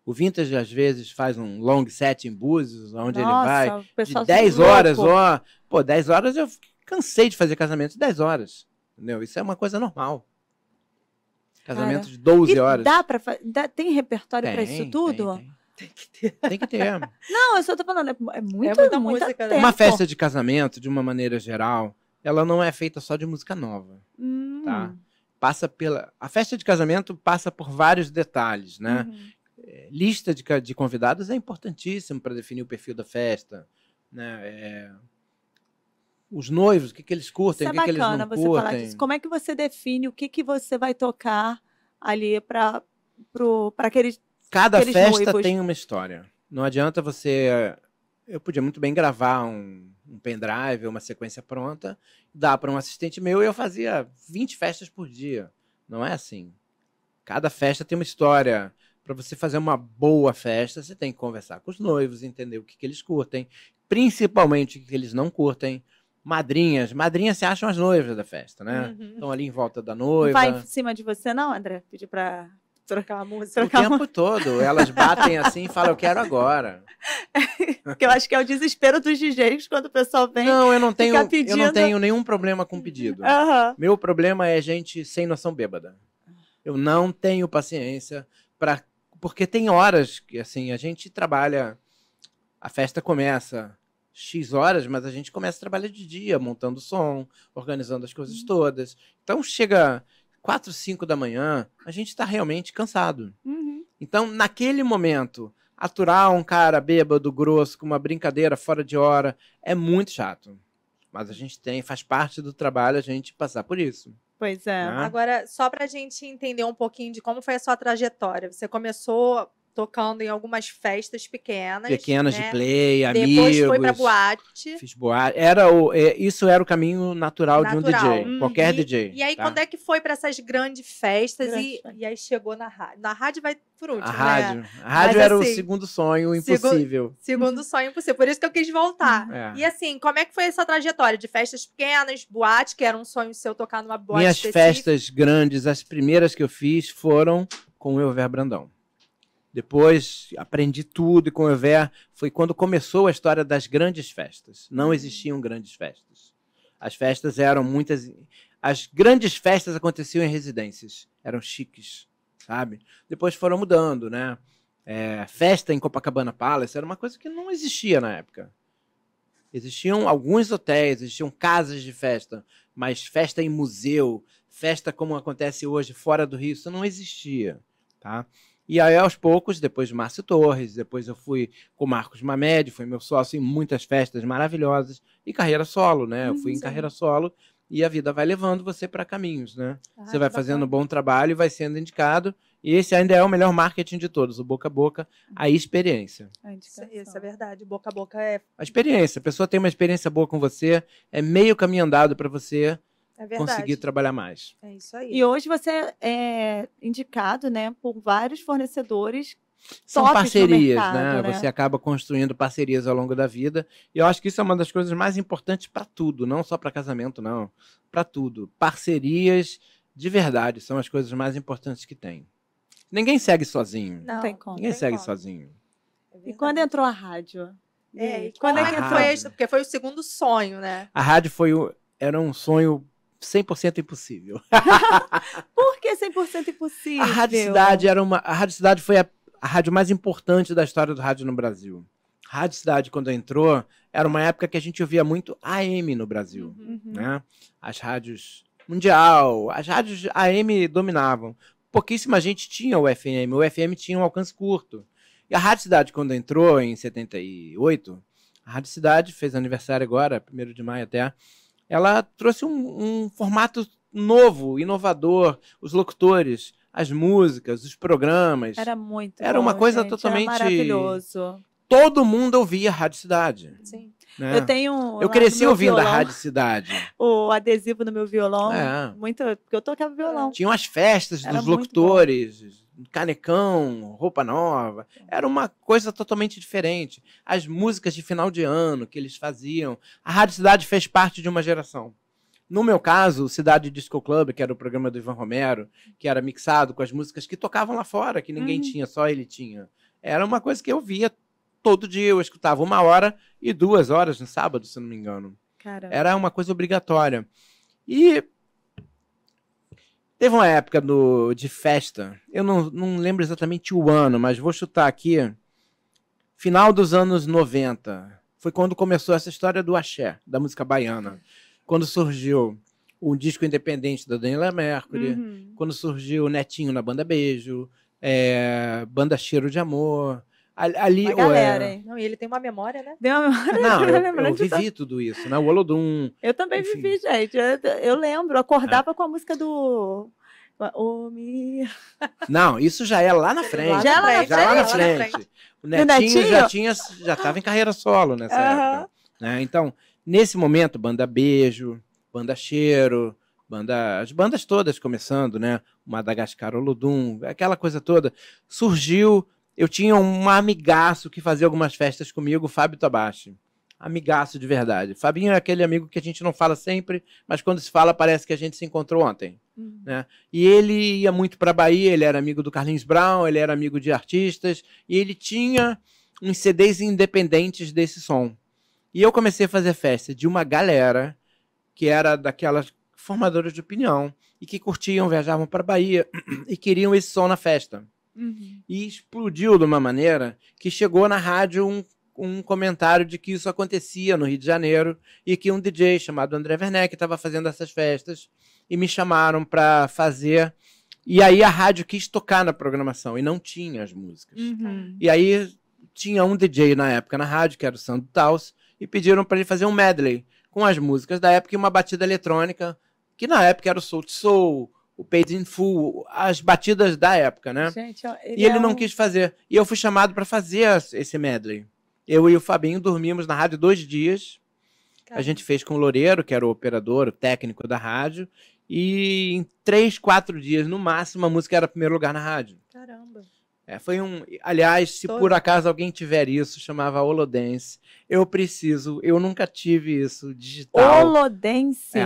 Speaker 3: O Vintage, às vezes, faz um long set em Búzios, onde ele vai
Speaker 1: o pessoal
Speaker 3: de 10
Speaker 1: louco.
Speaker 3: horas, ó. Pô, 10 horas eu cansei de fazer casamento de 10 horas. Entendeu? Isso é uma coisa normal. Casamento de 12 horas.
Speaker 1: Dá pra tem repertório pra isso tudo?
Speaker 3: Tem.
Speaker 2: Tem que ter.
Speaker 3: Tem que ter.
Speaker 1: Não, eu só tô falando, é
Speaker 2: muita
Speaker 1: muita
Speaker 2: música, né?
Speaker 1: tempo.
Speaker 3: Uma festa de casamento, de uma maneira geral, ela não é feita só de música nova, tá? A festa de casamento passa por vários detalhes, né? lista de convidados é importantíssimo para definir o perfil da festa, né? Os noivos, o que eles curtem,
Speaker 1: Isso
Speaker 3: o
Speaker 1: é
Speaker 3: que eles
Speaker 1: bacana
Speaker 3: não
Speaker 1: você falar
Speaker 3: curtem.
Speaker 1: disso. Como é que você define o que você vai tocar ali para aqueles
Speaker 3: Cada
Speaker 1: aqueles
Speaker 3: festa
Speaker 1: noivos?
Speaker 3: tem uma história. Não adianta você... Eu podia muito bem gravar um pendrive, uma sequência pronta, dar para um assistente meu e eu fazia 20 festas por dia. Não é assim. Cada festa tem uma história. Para você fazer uma boa festa, você tem que conversar com os noivos, entender o que eles curtem, principalmente o que eles não curtem. Madrinhas se acham as noivas da festa, né?
Speaker 2: Uhum.
Speaker 3: Estão ali em volta da
Speaker 1: Não
Speaker 3: noiva.
Speaker 1: vai em cima de você, não, André? Pedir para
Speaker 2: Trocar a música.
Speaker 3: O tempo todo. Elas batem assim e falam, eu quero agora.
Speaker 1: Porque eu acho que é o desespero dos DJs quando o pessoal vem.
Speaker 3: Não, eu não
Speaker 1: fica pedindo.
Speaker 3: tenho nenhum problema com pedido.
Speaker 1: Aham.
Speaker 3: Meu problema é gente sem noção bêbada. Eu não tenho paciência para... Porque tem horas que, assim, a gente trabalha... A festa começa X horas, mas a gente começa a trabalhar de dia, montando som, organizando as coisas todas. Então, chega 4, 5 da manhã, a gente está realmente cansado.
Speaker 1: Uhum.
Speaker 3: Então, naquele momento, aturar um cara bêbado, grosso, com uma brincadeira fora de hora, é muito chato. Mas a gente faz parte do trabalho a gente passar por isso.
Speaker 1: Pois é.
Speaker 3: Né?
Speaker 2: Agora, só pra gente entender um pouquinho de como foi a sua trajetória. Você começou tocando em algumas festas pequenas.
Speaker 3: Pequenas
Speaker 2: né?
Speaker 3: de play, amigos.
Speaker 2: Depois foi pra boate.
Speaker 3: Fiz boate. Isso era o caminho natural de um DJ.
Speaker 1: Uhum.
Speaker 3: Qualquer DJ.
Speaker 2: E aí,
Speaker 3: tá?
Speaker 2: quando é que foi pra essas grandes festas
Speaker 1: Grandes festas.
Speaker 2: e aí chegou na rádio? Na rádio vai por último,
Speaker 3: A
Speaker 2: né?
Speaker 3: rádio. A rádio
Speaker 2: Mas,
Speaker 3: era
Speaker 2: assim,
Speaker 3: o segundo sonho impossível.
Speaker 2: Segundo sonho impossível. Por isso que eu quis voltar.
Speaker 3: É.
Speaker 2: E assim, como é que foi essa trajetória de festas pequenas, boate, que era um sonho seu tocar numa boate
Speaker 3: Minhas
Speaker 2: específica?
Speaker 3: festas grandes, as primeiras que eu fiz foram com o Elver Brandão. Depois aprendi tudo e com o Elver foi quando começou a história das grandes festas. Não existiam grandes festas. As festas eram muitas... As grandes festas aconteciam em residências. Eram chiques, sabe? Depois foram mudando, né? Festa em Copacabana Palace era uma coisa que não existia na época. Existiam alguns hotéis, existiam casas de festa, mas festa em museu, festa como acontece hoje fora do Rio, isso não existia, tá? E aí, aos poucos, depois de Márcio Torres, depois eu fui com o Marcos Mamed, foi meu sócio em muitas festas maravilhosas, e carreira solo, né? Eu fui em carreira solo e a vida vai levando você para caminhos, né? Você vai fazendo um bom trabalho e vai sendo indicado, e esse ainda é o melhor marketing de todos, o boca a boca, a experiência.
Speaker 2: Isso é verdade. Boca a boca é
Speaker 3: A experiência, a pessoa tem uma experiência boa com você, é meio caminho andado para você
Speaker 2: verdade.
Speaker 3: conseguir trabalhar mais.
Speaker 2: É isso aí.
Speaker 1: E hoje você é indicado, né, por vários fornecedores.
Speaker 3: São
Speaker 1: tops no
Speaker 3: parcerias,
Speaker 1: mercado,
Speaker 3: né? Você acaba construindo parcerias ao longo da vida. E eu acho que isso é uma das coisas mais importantes para tudo, não só para casamento, não. Para tudo. Parcerias de verdade são as coisas mais importantes que tem. Ninguém segue sozinho.
Speaker 2: Não
Speaker 1: tem como.
Speaker 3: Ninguém
Speaker 2: tem
Speaker 3: segue
Speaker 2: como.
Speaker 3: sozinho.
Speaker 2: É
Speaker 1: E
Speaker 2: verdade.
Speaker 1: quando entrou a rádio?
Speaker 2: E
Speaker 1: Quando
Speaker 2: como
Speaker 1: é
Speaker 2: é
Speaker 1: que
Speaker 2: que
Speaker 3: A
Speaker 2: foi
Speaker 3: rádio.
Speaker 2: isso? Porque foi o segundo sonho, né?
Speaker 3: A rádio era um sonho 100% impossível.
Speaker 1: Por que 100% impossível?
Speaker 3: A Rádio Cidade a Rádio Cidade foi a rádio mais importante da história do rádio no Brasil. A Rádio Cidade, quando entrou, era uma época que a gente ouvia muito AM no Brasil.
Speaker 1: Uhum.
Speaker 3: Né? As rádios mundial, as rádios AM dominavam. Pouquíssima gente tinha o FM. O FM tinha um alcance curto. E a Rádio Cidade, quando entrou em 78, a Rádio Cidade fez aniversário agora, 1º de maio até, ela trouxe um formato novo, inovador, os locutores, as músicas, os programas.
Speaker 1: Era muito
Speaker 3: Era
Speaker 1: bom,
Speaker 3: uma coisa
Speaker 1: gente,
Speaker 3: totalmente...
Speaker 1: Era maravilhoso.
Speaker 3: Todo mundo ouvia a Rádio Cidade.
Speaker 2: Sim.
Speaker 3: Né?
Speaker 1: Eu tenho.
Speaker 3: Eu
Speaker 1: lá
Speaker 3: cresci
Speaker 1: no meu
Speaker 3: ouvindo a
Speaker 1: violão,
Speaker 3: Rádio Cidade.
Speaker 1: O adesivo no meu violão.
Speaker 3: É.
Speaker 1: Muito. Porque eu tocava violão.
Speaker 3: Tinham as festas
Speaker 1: Era
Speaker 3: dos
Speaker 1: muito
Speaker 3: locutores, canecão, roupa nova. Era uma coisa totalmente diferente. As músicas de final de ano que eles faziam. A Rádio Cidade fez parte de uma geração. No meu caso, o Cidade Disco Club, que era o programa do Ivan Romero, que era mixado com as músicas que tocavam lá fora, que ninguém tinha, só ele tinha. Era uma coisa que eu via todo dia. Eu escutava 1 hora e 2 horas no sábado, se não me engano.
Speaker 1: Caramba.
Speaker 3: Era uma coisa obrigatória. E teve uma época de festa, eu não lembro exatamente o ano, mas vou chutar aqui, final dos anos 90. Foi quando começou essa história do axé, da música baiana. Quando surgiu o disco independente da Daniela Mercury,
Speaker 1: Uhum.
Speaker 3: quando surgiu o Netinho na Banda Beijo, Banda Cheiro de Amor. Ali,
Speaker 1: Uma galera, hein?
Speaker 2: Não, e ele tem uma memória, né?
Speaker 1: Deu uma memória.
Speaker 3: Não, eu
Speaker 1: lembrando de
Speaker 3: vivi tudo isso, né? O Olodum.
Speaker 1: Eu também
Speaker 3: enfim.
Speaker 1: vivi, gente. Eu lembro, acordava com a música do...
Speaker 3: Não, isso já é lá na frente.
Speaker 1: Já é lá na
Speaker 3: Já lá na
Speaker 2: frente?
Speaker 3: frente. O Netinho
Speaker 1: Netinho?
Speaker 3: já estava em carreira solo nessa época. Né? Então, nesse momento, Banda Beijo, Banda Cheiro, as bandas todas começando, né? O Madagascar, Olodum, aquela coisa toda. Surgiu, eu tinha um amigaço que fazia algumas festas comigo, o Fábio Tobashi. Amigaço de verdade. Fabinho é aquele amigo que a gente não fala sempre, mas quando se fala parece que a gente se encontrou ontem. Né? E ele ia muito para a Bahia, ele era amigo do Carlinhos Brown, ele era amigo de artistas, e ele tinha uns CDs independentes desse som. E eu comecei a fazer festa de uma galera que era daquelas formadoras de opinião, e que curtiam, viajavam para a Bahia, e queriam esse som na festa. E explodiu de uma maneira que chegou na rádio um comentário de que isso acontecia no Rio de Janeiro e que um DJ chamado André Werneck estava fazendo essas festas e me chamaram para fazer. E aí a rádio quis tocar na programação e não tinha as músicas. E aí tinha um DJ na época na rádio, que era o Sandro Taus, e pediram para ele fazer um medley com as músicas da época e uma batida eletrônica, que na época era o Soul to Soul, o Paid in Full, as batidas da época, né?
Speaker 1: Gente,
Speaker 3: e ele não quis fazer. E eu fui chamado para fazer esse medley. Eu e o Fabinho dormimos na rádio 2 dias. A gente fez com o Loureiro, que era o operador, o técnico da rádio. E em 3, 4 dias, no máximo, a música era primeiro lugar na rádio.
Speaker 2: Caramba.
Speaker 3: Foi aliás, se por acaso alguém tiver isso, chamava Holodance. Eu nunca tive isso, digital.
Speaker 1: Holodance?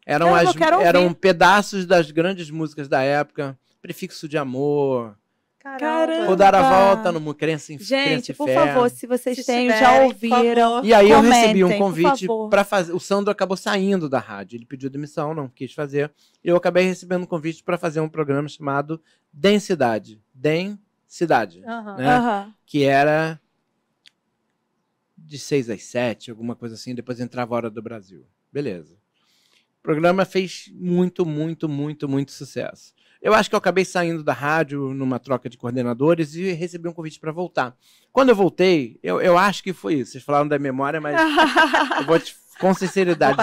Speaker 3: Eram pedaços das grandes músicas da época. Prefixo de Amor.
Speaker 2: Caramba.
Speaker 3: Vou dar a volta no Crença em
Speaker 1: Gente, por
Speaker 3: Fé.
Speaker 1: favor, se vocês já ouviram.
Speaker 3: E aí
Speaker 1: comentem,
Speaker 3: eu recebi um convite
Speaker 1: para
Speaker 3: fazer. O Sandro acabou saindo da rádio. Ele pediu demissão, não quis fazer. Eu acabei recebendo um convite para fazer um programa chamado Densidade. Densidade. Né? Que era de 6 às 7, alguma coisa assim. Depois entrava a Hora do Brasil. Beleza. O programa fez muito, muito, muito, muito sucesso. Eu acho que eu acabei saindo da rádio numa troca de coordenadores e recebi um convite para voltar. Quando eu voltei, eu acho que foi isso. Vocês falaram da memória, mas eu vou com sinceridade.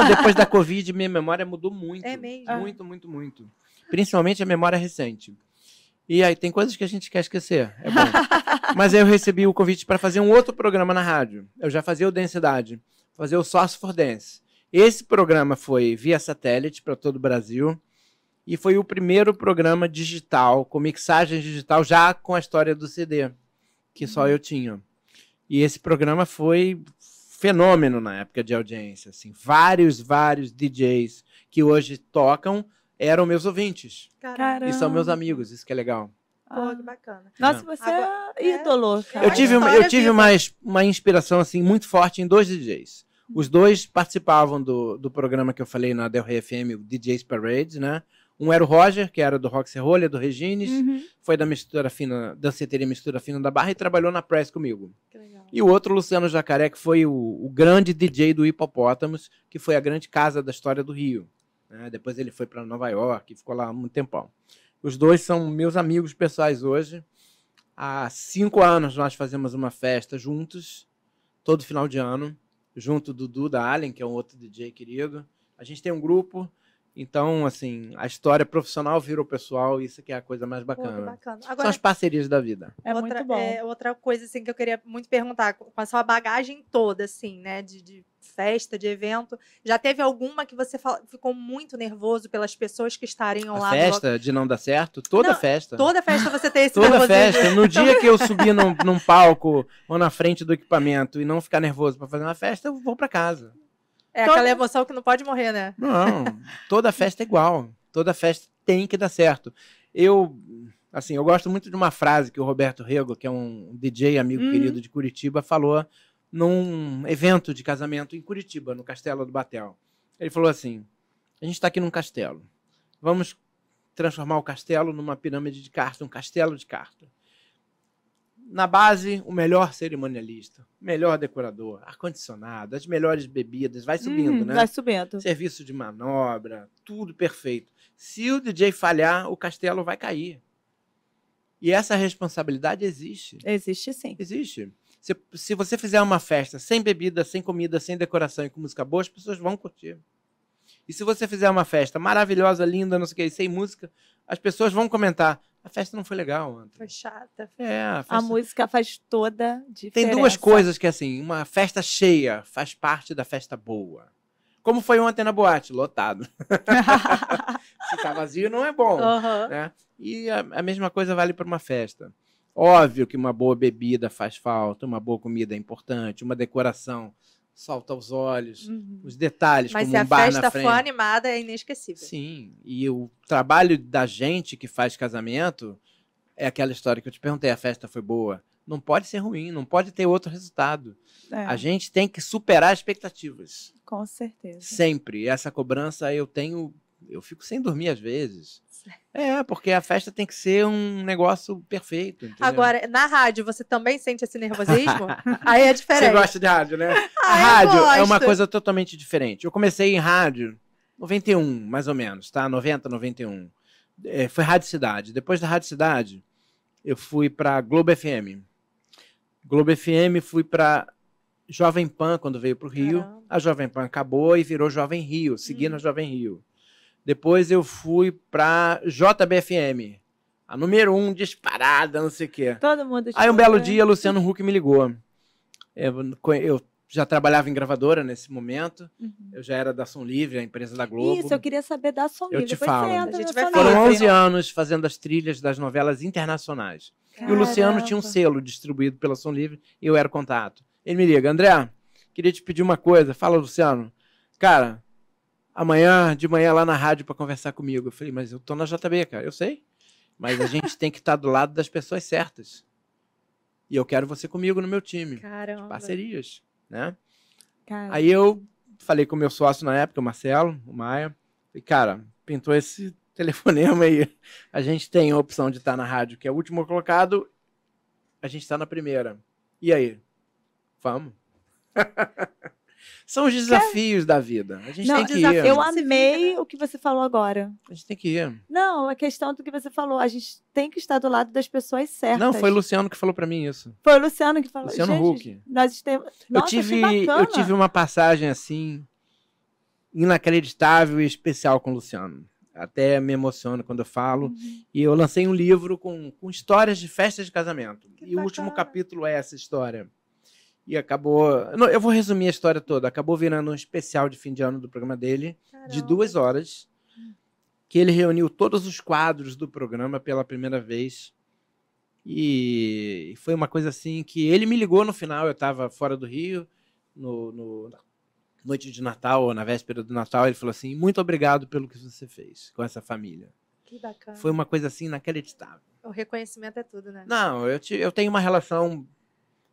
Speaker 3: Depois da Covid, minha memória mudou muito.
Speaker 2: É mesmo?
Speaker 3: Muito, muito, muito. Principalmente a memória recente. E aí tem coisas que a gente quer esquecer. É bom. Mas aí eu recebi o convite para fazer um outro programa na rádio. Eu já fazia o Densidade. Fazer o Source for Dance. Esse programa foi via satélite para todo o Brasil. E foi o primeiro programa digital, com mixagem digital, já com a história do CD, que só eu tinha. E esse programa foi fenômeno na época de audiência. Assim, vários DJs que hoje tocam eram meus ouvintes.
Speaker 2: Caramba.
Speaker 3: E são meus amigos, isso que é legal.
Speaker 2: Pô, que bacana.
Speaker 1: Nossa, você é ídolo, cara.
Speaker 3: Eu tive uma inspiração assim, muito forte em 2 DJs. Os 2 participavam do programa que eu falei na Del Rey FM, o DJs Parade, né? Um era o Roger, que era do Roxy Rolha, do Regines, foi da Mistura Fina, danceteria Mistura Fina da Barra e trabalhou na Press comigo.
Speaker 2: Que legal.
Speaker 3: E o outro, Luciano Jacaré, que foi o grande DJ do Hipopótamos, que foi a grande casa da história do Rio. Né? Depois ele foi para Nova York e ficou lá há muito tempão. Os 2 são meus amigos pessoais hoje. Há 5 anos nós fazemos uma festa juntos, todo final de ano, junto do Duda Allen, que é um outro DJ querido. A gente tem um grupo. Então, assim, a história profissional virou pessoal, isso que é a coisa mais bacana.
Speaker 2: Pô, bacana. Agora,
Speaker 3: são as parcerias da vida.
Speaker 1: Muito bom.
Speaker 2: Outra coisa, assim, que eu queria muito perguntar, com a sua bagagem toda, assim, né, de festa, de evento, já teve alguma que você ficou muito nervoso pelas pessoas que estariam lá?
Speaker 3: A festa de não dar certo? Toda festa.
Speaker 2: Toda festa você tem esse
Speaker 3: Toda
Speaker 2: nervosismo.
Speaker 3: festa. No dia que eu subir num palco ou na frente do equipamento e não ficar nervoso para fazer uma festa, eu vou para casa.
Speaker 2: Aquela emoção que não pode morrer, né?
Speaker 3: Não, toda festa é igual. Toda festa tem que dar certo. Eu gosto muito de uma frase que o Roberto Rego, que é um DJ amigo querido de Curitiba, falou num evento de casamento em Curitiba, no Castelo do Batel. Ele falou assim, a gente está aqui num castelo. Vamos transformar o castelo numa pirâmide de carta, um castelo de carta. Na base, o melhor cerimonialista, o melhor decorador, ar-condicionado, as melhores bebidas, vai subindo, né?
Speaker 1: Vai subindo.
Speaker 3: Serviço de manobra, tudo perfeito. Se o DJ falhar, o castelo vai cair. E essa responsabilidade existe.
Speaker 1: Existe sim.
Speaker 3: Existe. Se você fizer uma festa sem bebida, sem comida, sem decoração e com música boa, as pessoas vão curtir. E se você fizer uma festa maravilhosa, linda, não sei o que, sem música, as pessoas vão comentar: a festa não foi legal ontem.
Speaker 2: Foi chata.
Speaker 1: A música faz toda a diferença.
Speaker 3: Tem duas coisas que, assim, uma festa cheia faz parte da festa boa. Como foi ontem na boate, lotado. Se tá vazio, não é bom. Né? E a mesma coisa vale para uma festa. Óbvio que uma boa bebida faz falta, uma boa comida é importante, uma decoração salta aos olhos, os detalhes,
Speaker 2: mas
Speaker 3: como um bar na frente.
Speaker 2: Mas se a festa for animada, é inesquecível.
Speaker 3: Sim, e o trabalho da gente que faz casamento é aquela história que eu te perguntei, a festa foi boa. Não pode ser ruim, não pode ter outro resultado. A gente tem que superar expectativas.
Speaker 1: Com certeza.
Speaker 3: Sempre. E essa cobrança eu fico sem dormir às vezes. Porque a festa tem que ser um negócio perfeito. Entendeu?
Speaker 2: Agora, na rádio, você também sente esse nervosismo? Aí é diferente.
Speaker 3: Você gosta de rádio, né? A rádio é uma coisa totalmente diferente. Eu comecei em rádio 91, mais ou menos, tá? 90, 91. Foi Rádio Cidade. Depois da Rádio Cidade, eu fui para Globo FM. Globo FM, fui para Jovem Pan quando veio para o Rio. Caramba. A Jovem Pan acabou e virou Jovem Rio, seguindo a Jovem Rio. Depois eu fui para JBFM, a número 1 disparada, não sei o quê.
Speaker 1: Todo mundo.
Speaker 3: Aí um belo dia, Luciano Huck me ligou. Eu já trabalhava em gravadora nesse momento. Eu já era da Som Livre, a empresa da Globo.
Speaker 1: Isso, eu queria saber da Som Livre.
Speaker 3: Eu te falo.
Speaker 1: Foram
Speaker 3: Foram 11 anos fazendo as trilhas das novelas internacionais. Caramba. E o Luciano tinha um selo distribuído pela Som Livre e eu era o contato. Ele me liga: André, queria te pedir uma coisa. Fala, Luciano. Cara, de manhã lá na rádio para conversar comigo. Eu falei: mas eu tô na JB, cara. Eu sei. Mas a gente tem que estar do lado das pessoas certas. E eu quero você comigo no meu time.
Speaker 2: Caramba.
Speaker 3: De parcerias, né?
Speaker 1: Caramba.
Speaker 3: Aí eu falei com o meu sócio na época, o Marcelo, o Maia. Falei: cara, pintou esse telefonema aí. A gente tem a opção de estar na rádio, que é o último colocado. A gente está na primeira. E aí? Vamos. São os desafios da vida. A gente tem que ir.
Speaker 1: Eu amei o que você falou agora.
Speaker 3: A gente tem que ir.
Speaker 1: Não, a questão do que você falou. A gente tem que estar do lado das pessoas certas.
Speaker 3: Não, foi o Luciano que falou pra mim isso.
Speaker 1: Foi o Luciano que falou.
Speaker 3: Luciano Huck.
Speaker 1: Nós temos... Nossa,
Speaker 3: eu tive uma passagem assim inacreditável e especial com o Luciano. Até me emociono quando eu falo. E eu lancei um livro com histórias de festas de casamento. E o último capítulo é essa história. E acabou... Eu vou resumir a história toda. Acabou virando um especial de fim de ano do programa dele, de 2 horas, que ele reuniu todos os quadros do programa pela primeira vez. E foi uma coisa assim que ele me ligou no final. Eu estava fora do Rio, no noite de Natal, ou na véspera do Natal. Ele falou assim: muito obrigado pelo que você fez com essa família.
Speaker 2: Que bacana.
Speaker 3: Foi uma coisa assim inacreditável.
Speaker 2: O reconhecimento é tudo, né?
Speaker 3: Não, eu tenho uma relação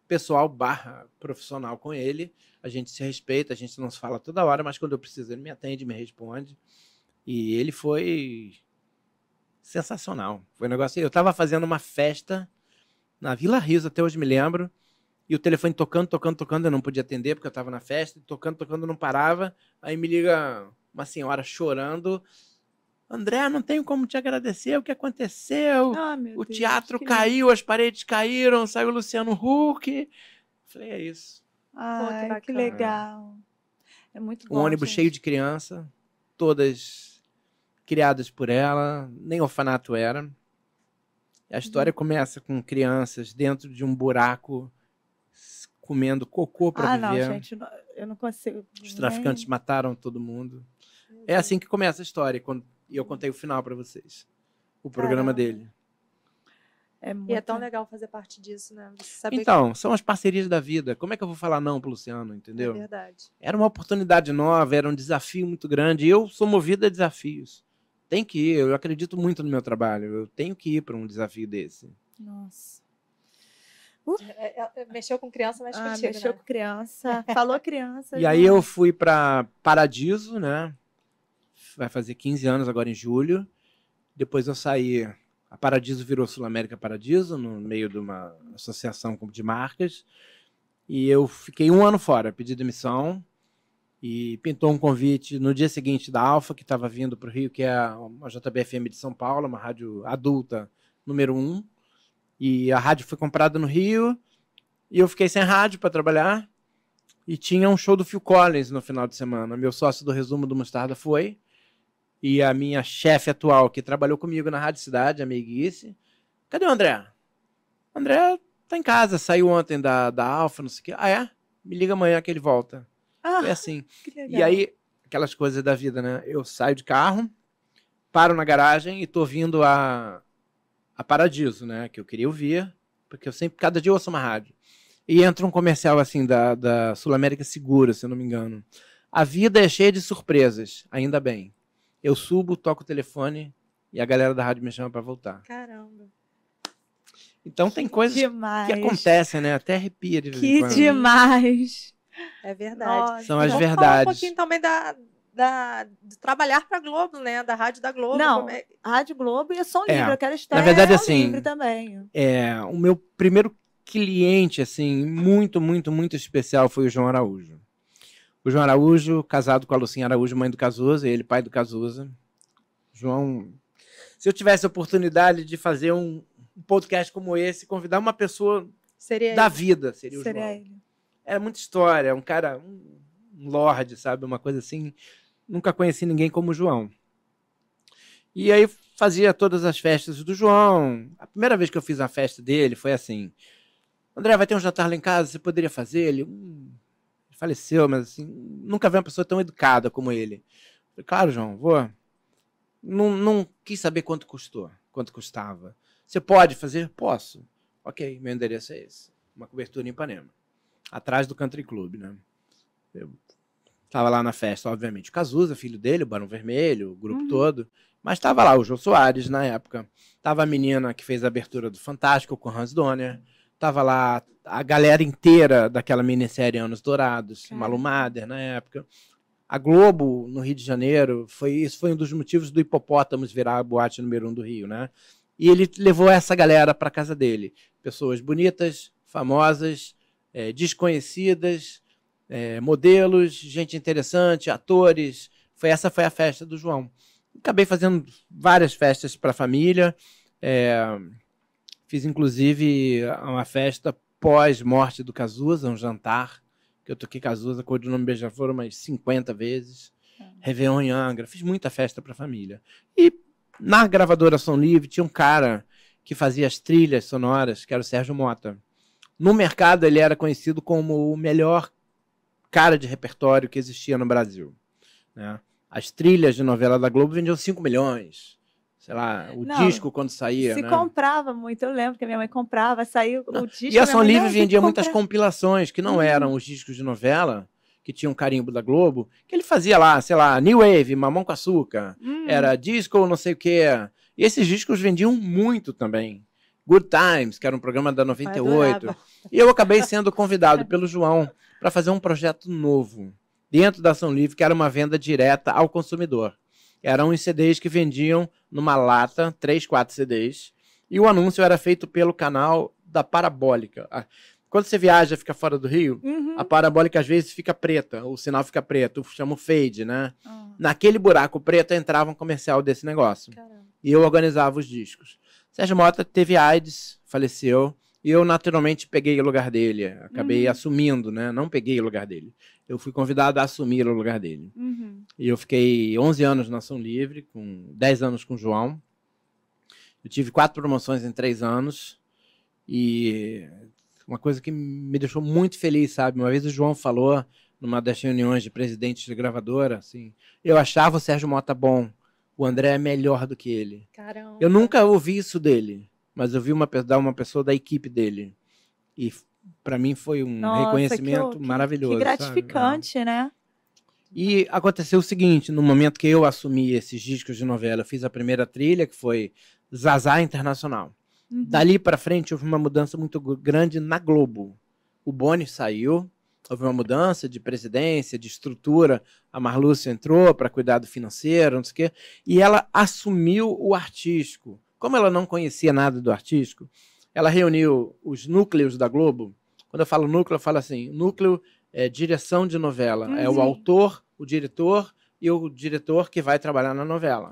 Speaker 3: pessoal / profissional com ele. A gente se respeita, a gente não se fala toda hora, mas quando eu preciso ele me atende, me responde. E ele foi sensacional. Foi um negócio assim. Eu estava fazendo uma festa na Vila Rios, até hoje me lembro, e o telefone tocando, eu não podia atender porque eu estava na festa, e tocando, não parava. Aí me liga uma senhora chorando: André, não tenho como te agradecer, o que aconteceu? O teatro caiu, as paredes caíram, saiu o Luciano Huck. Falei: é isso.
Speaker 1: Ai, que legal. É muito bom.
Speaker 3: Um ônibus cheio de criança, todas criadas por ela, nem orfanato era. A história começa com crianças dentro de um buraco comendo cocô para viver.
Speaker 1: Não, gente, eu não consigo.
Speaker 3: Os traficantes mataram todo mundo. É assim que começa a história. E eu contei o final para vocês. O programa dele.
Speaker 2: E é tão legal fazer parte disso, né? Você saber
Speaker 3: então, são as parcerias da vida. Como é que eu vou falar não pro Luciano, entendeu?
Speaker 2: É verdade.
Speaker 3: Era uma oportunidade nova, era um desafio muito grande. E eu sou movido a desafios. Tem que ir, eu acredito muito no meu trabalho. Eu tenho que ir para um desafio desse.
Speaker 1: Nossa.
Speaker 2: Mexeu com criança, mas contigo,
Speaker 1: mexeu com criança. Falou criança.
Speaker 3: E aí eu fui para Paradiso, né? Vai fazer 15 anos agora em julho. Depois eu saí. A Paradiso virou Sul-América Paradiso, no meio de uma associação de marcas. E eu fiquei 1 ano fora, pedi demissão. E pintou um convite no dia seguinte da Alfa, que estava vindo para o Rio, que é a JBFM de São Paulo, uma rádio adulta número 1. E a rádio foi comprada no Rio, e eu fiquei sem rádio para trabalhar, e tinha um show do Phil Collins no final de semana. Meu sócio do Resumo do Mostarda foi, e a minha chefe atual, que trabalhou comigo na Rádio Cidade, a Meiguice, cadê o André? O André tá em casa, saiu ontem da Alfa, não sei o quê. Ah, é? Me liga amanhã que ele volta. Foi assim.
Speaker 1: Que legal.
Speaker 3: E aí, aquelas coisas da vida, né? Eu saio de carro, paro na garagem e tô vindo a Paradiso, né? Que eu queria ouvir, porque eu sempre, cada dia eu ouço uma rádio. E entra um comercial assim da Sul América Segura, se eu não me engano. A vida é cheia de surpresas, ainda bem. Eu subo, toco o telefone e a galera da rádio me chama para voltar.
Speaker 2: Caramba.
Speaker 3: Então tem coisas
Speaker 1: Demais.
Speaker 3: que acontecem, né? Até arrepia de vez em
Speaker 1: Que
Speaker 3: quando.
Speaker 1: demais.
Speaker 2: É verdade.
Speaker 1: Nossa.
Speaker 3: São as
Speaker 2: Vamos falar um
Speaker 3: verdades.
Speaker 2: pouquinho também de trabalhar para a Globo, né? Da Rádio da Globo.
Speaker 1: Não,
Speaker 2: como é-
Speaker 1: Rádio Globo e Som Livre. Eu quero estar
Speaker 3: Na verdade,
Speaker 1: em Som
Speaker 3: assim,
Speaker 1: Livre também.
Speaker 3: O meu primeiro cliente, assim, muito, muito, muito especial foi o João Araújo. O João Araújo, casado com a Lucinha Araújo, mãe do Cazuza, ele pai do Cazuza. João, se eu tivesse a oportunidade de fazer um podcast como esse, convidar uma pessoa
Speaker 2: Seria
Speaker 3: da
Speaker 2: ele.
Speaker 3: vida, seria o
Speaker 1: Seria
Speaker 3: João.
Speaker 1: ele.
Speaker 3: É muita história, um cara, um lorde, sabe? Uma coisa assim. Nunca conheci ninguém como o João. E aí fazia todas as festas do João. A primeira vez que eu fiz a festa dele foi assim: André, vai ter um jantar lá em casa, você poderia fazer? Ele faleceu, mas assim, nunca vi uma pessoa tão educada como ele. Falei, claro, João, vou. Não quis saber quanto custou, quanto custava. Você pode fazer? Posso. Ok, meu endereço é esse. Uma cobertura em Ipanema. Atrás do Country Club, né? Eu estava lá na festa, obviamente. O Cazuza, filho dele, o Barão Vermelho, o grupo todo. Mas estava lá o Jô Soares, na época. Tava a menina que fez a abertura do Fantástico, com Hans Donner. Tava lá a galera inteira daquela minissérie Anos Dourados, Malu Mader, na época. A Globo, no Rio de Janeiro, isso foi um dos motivos do Hipopótamos virar a boate número 1 do Rio, né? E ele levou essa galera para casa dele. Pessoas bonitas, famosas, desconhecidas, modelos, gente interessante, atores. Essa foi a festa do João. Acabei fazendo várias festas para a família. Fiz, inclusive, uma festa pós-morte do Cazuza, um jantar, que eu toquei Cazuza, Codinome Beija-Flor umas 50 vezes. Réveillon em Angra. Fiz muita festa para a família. E na gravadora Som Livre tinha um cara que fazia as trilhas sonoras, que era o Sérgio Mota. No mercado, ele era conhecido como o melhor cara de repertório que existia no Brasil, né? As trilhas de novela da Globo vendiam 5 milhões. Sei lá, o disco quando saía,
Speaker 1: Se
Speaker 3: né?
Speaker 1: comprava muito, eu lembro que a minha mãe comprava, saiu o disco.
Speaker 3: E a Som Livre
Speaker 1: vendia
Speaker 3: vendia muitas compilações, que não eram os discos de novela, que tinham carimbo da Globo, que ele fazia lá, sei lá, New Wave, Mamão com Açúcar, era disco não sei o quê. E esses discos vendiam muito também. Good Times, que era um programa da 98. E eu acabei sendo convidado pelo João para fazer um projeto novo, dentro da Som Livre, que era uma venda direta ao consumidor. Eram os CDs que vendiam numa lata, 3, 4 CDs, e o anúncio era feito pelo canal da Parabólica. Quando você viaja, fica fora do Rio, a Parabólica às vezes fica preta, o sinal fica preto, chama o fade, né? Naquele buraco preto entrava um comercial desse negócio.
Speaker 2: Caramba.
Speaker 3: E eu organizava os discos. Sérgio Mota teve AIDS, faleceu, e eu naturalmente peguei o lugar dele. Acabei assumindo, né? Não peguei o lugar dele. Eu fui convidado a assumir o lugar dele. E eu fiquei 11 anos na Som Livre, com 10 anos com o João. Eu tive 4 promoções em 3 anos. E uma coisa que me deixou muito feliz, sabe? Uma vez o João falou, numa das reuniões de presidentes de gravadora, assim, eu achava o Sérgio Mota bom, o André é melhor do que ele.
Speaker 2: Caramba.
Speaker 3: Eu nunca ouvi isso dele, mas eu vi uma pessoa da equipe dele. E para mim foi um reconhecimento maravilhoso.
Speaker 1: Que gratificante,
Speaker 3: sabe?
Speaker 1: né?
Speaker 3: E aconteceu o seguinte, no momento que eu assumi esses discos de novela, eu fiz a primeira trilha, que foi Zazá Internacional. Dali para frente houve uma mudança muito grande na Globo. O Boni saiu, houve uma mudança de presidência, de estrutura. A Marlúcia entrou para cuidar do financeiro, não sei o quê, e ela assumiu o artístico. Como ela não conhecia nada do artístico, ela reuniu os núcleos da Globo. Quando eu falo núcleo, eu falo assim, núcleo é direção de novela. É o autor, o diretor e o diretor que vai trabalhar na novela.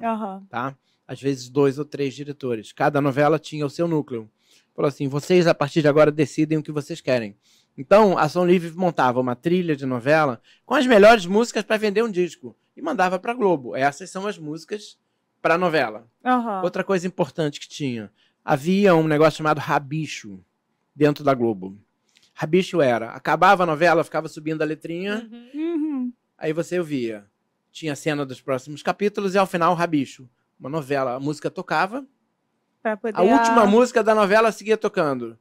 Speaker 3: Tá? Às vezes 2 ou 3 diretores. Cada novela tinha o seu núcleo. falou assim, vocês a partir de agora decidem o que vocês querem. Então, a Som Livre montava uma trilha de novela com as melhores músicas para vender um disco e mandava para a Globo. Essas são as músicas para a novela.
Speaker 1: Aham.
Speaker 3: Outra coisa importante que tinha, havia um negócio chamado rabicho dentro da Globo. Rabicho era, acabava a novela, ficava subindo a letrinha,
Speaker 1: Uhum.
Speaker 3: aí você ouvia. Tinha a cena dos próximos capítulos e ao final o rabicho. Uma novela, a música tocava,
Speaker 1: Pra poder
Speaker 3: a última música da novela seguia tocando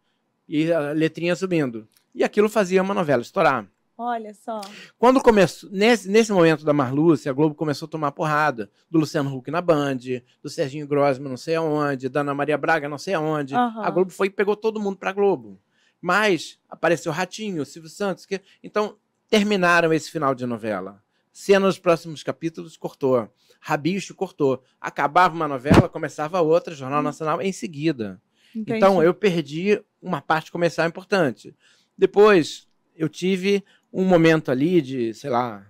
Speaker 3: e a letrinha subindo. E aquilo fazia uma novela estourar.
Speaker 1: Olha só.
Speaker 3: Quando começou, nesse momento da Marluce, a Globo começou a tomar porrada do Luciano Huck na Band, do Serginho Grosman não sei aonde, da Ana Maria Braga não sei aonde.
Speaker 1: Aham.
Speaker 3: A Globo foi e pegou todo mundo pra Globo. Mas apareceu o Ratinho, o Silvio Santos. Então, terminaram esse final de novela. Cena nos próximos capítulos, cortou. Rabicho, cortou. Acabava uma novela, começava outra, Jornal Nacional, em seguida.
Speaker 1: Entendi.
Speaker 3: Então, eu perdi uma parte comercial importante. Depois, eu tive um momento ali de, sei lá,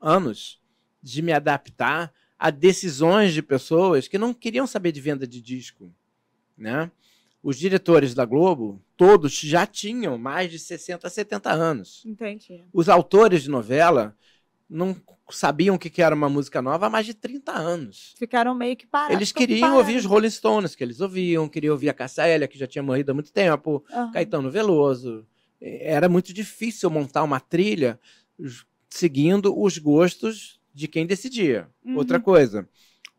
Speaker 3: anos, de me adaptar a decisões de pessoas que não queriam saber de venda de disco, né? Os diretores da Globo, todos já tinham mais de 60, 70 anos.
Speaker 1: Entendi.
Speaker 3: Os autores de novela não sabiam o que era uma música nova há mais de 30 anos.
Speaker 1: Ficaram meio que parados.
Speaker 3: Eles queriam ouvir os Rolling Stones, que eles ouviam, queriam ouvir a Cássia Eller, que já tinha morrido há muito tempo, Caetano Veloso. Era muito difícil montar uma trilha seguindo os gostos de quem decidia.
Speaker 1: Uhum.
Speaker 3: Outra coisa,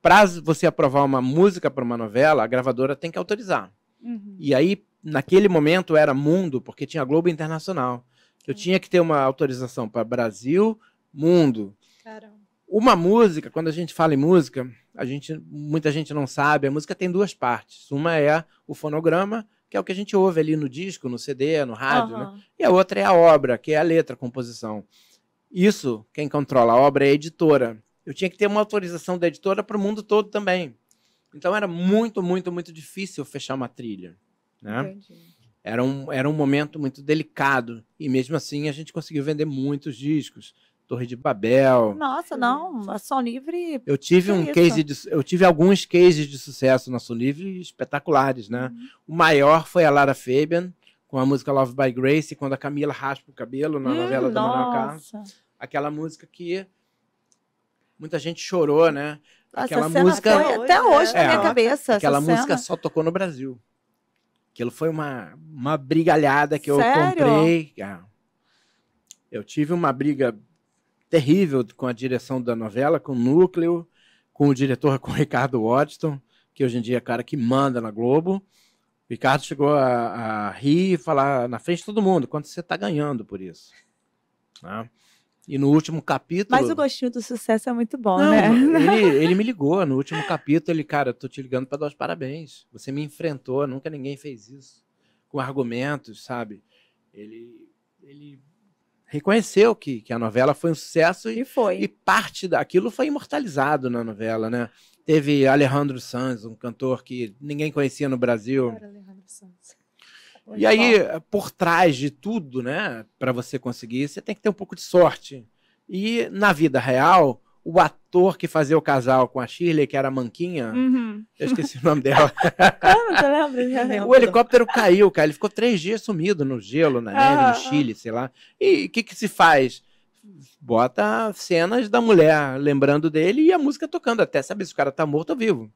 Speaker 3: para você aprovar uma música para uma novela, a gravadora tem que autorizar.
Speaker 1: Uhum.
Speaker 3: E aí, naquele momento, era mundo, porque tinha Globo Internacional. Eu tinha que ter uma autorização para Brasil, mundo.
Speaker 2: Caramba.
Speaker 3: Uma música, quando a gente fala em música, muita gente não sabe, a música tem duas partes. Uma é o fonograma, que é o que a gente ouve ali no disco, no CD, no rádio, né? E a outra é a obra, que é a letra, a composição. Isso, quem controla a obra é a editora. Eu tinha que ter uma autorização da editora para o mundo todo também. Então era muito, muito, muito difícil fechar uma trilha, né?
Speaker 1: Entendi.
Speaker 3: Era um momento muito delicado. E mesmo assim a gente conseguiu vender muitos discos. Torre de Babel.
Speaker 1: Nossa, não, a Som Livre.
Speaker 3: Eu tive eu tive alguns cases de sucesso na Som Livre espetaculares, né? O maior foi a Lara Fabian, com a música Love by Grace, quando a Camila raspa o cabelo na novela da Manuel Carlos. Aquela música que muita gente chorou, né? Aquela música
Speaker 1: foi até hoje na minha cabeça.
Speaker 3: Aquela
Speaker 1: essa
Speaker 3: música
Speaker 1: cena.
Speaker 3: só tocou no Brasil. Aquilo foi uma brigalhada que eu
Speaker 1: Sério?
Speaker 3: comprei. Eu tive uma briga terrível com a direção da novela, com o núcleo, com o diretor, com o Ricardo Waddington, que hoje em dia é o cara que manda na Globo. O Ricardo chegou a rir e falar na frente de todo mundo, quanto você está ganhando por isso. Né? E no último capítulo...
Speaker 1: Mas o gostinho do sucesso é muito bom,
Speaker 3: Não,
Speaker 1: né?
Speaker 3: ele me ligou no último capítulo, cara, eu tô te ligando para dar os parabéns. Você me enfrentou, nunca ninguém fez isso. Com argumentos, sabe? Ele reconheceu que a novela foi um sucesso
Speaker 1: E foi.
Speaker 3: e parte daquilo foi imortalizado na novela, né? Teve Alejandro Sanz, um cantor que ninguém conhecia no Brasil.
Speaker 2: Cara, Alejandro Sanz.
Speaker 3: E aí, por trás de tudo, né, para você conseguir, você tem que ter um pouco de sorte. E na vida real, o ator que fazia o casal com a Shirley, que era a Manquinha,
Speaker 1: Uhum.
Speaker 3: eu esqueci o nome dela.
Speaker 1: Ah, você lembra?
Speaker 3: O helicóptero caiu, cara. Ele ficou 3 dias sumido no gelo, na neve, no Chile, sei lá. E o que se faz? Bota cenas da mulher lembrando dele e a música tocando, até saber se o cara tá morto ou vivo.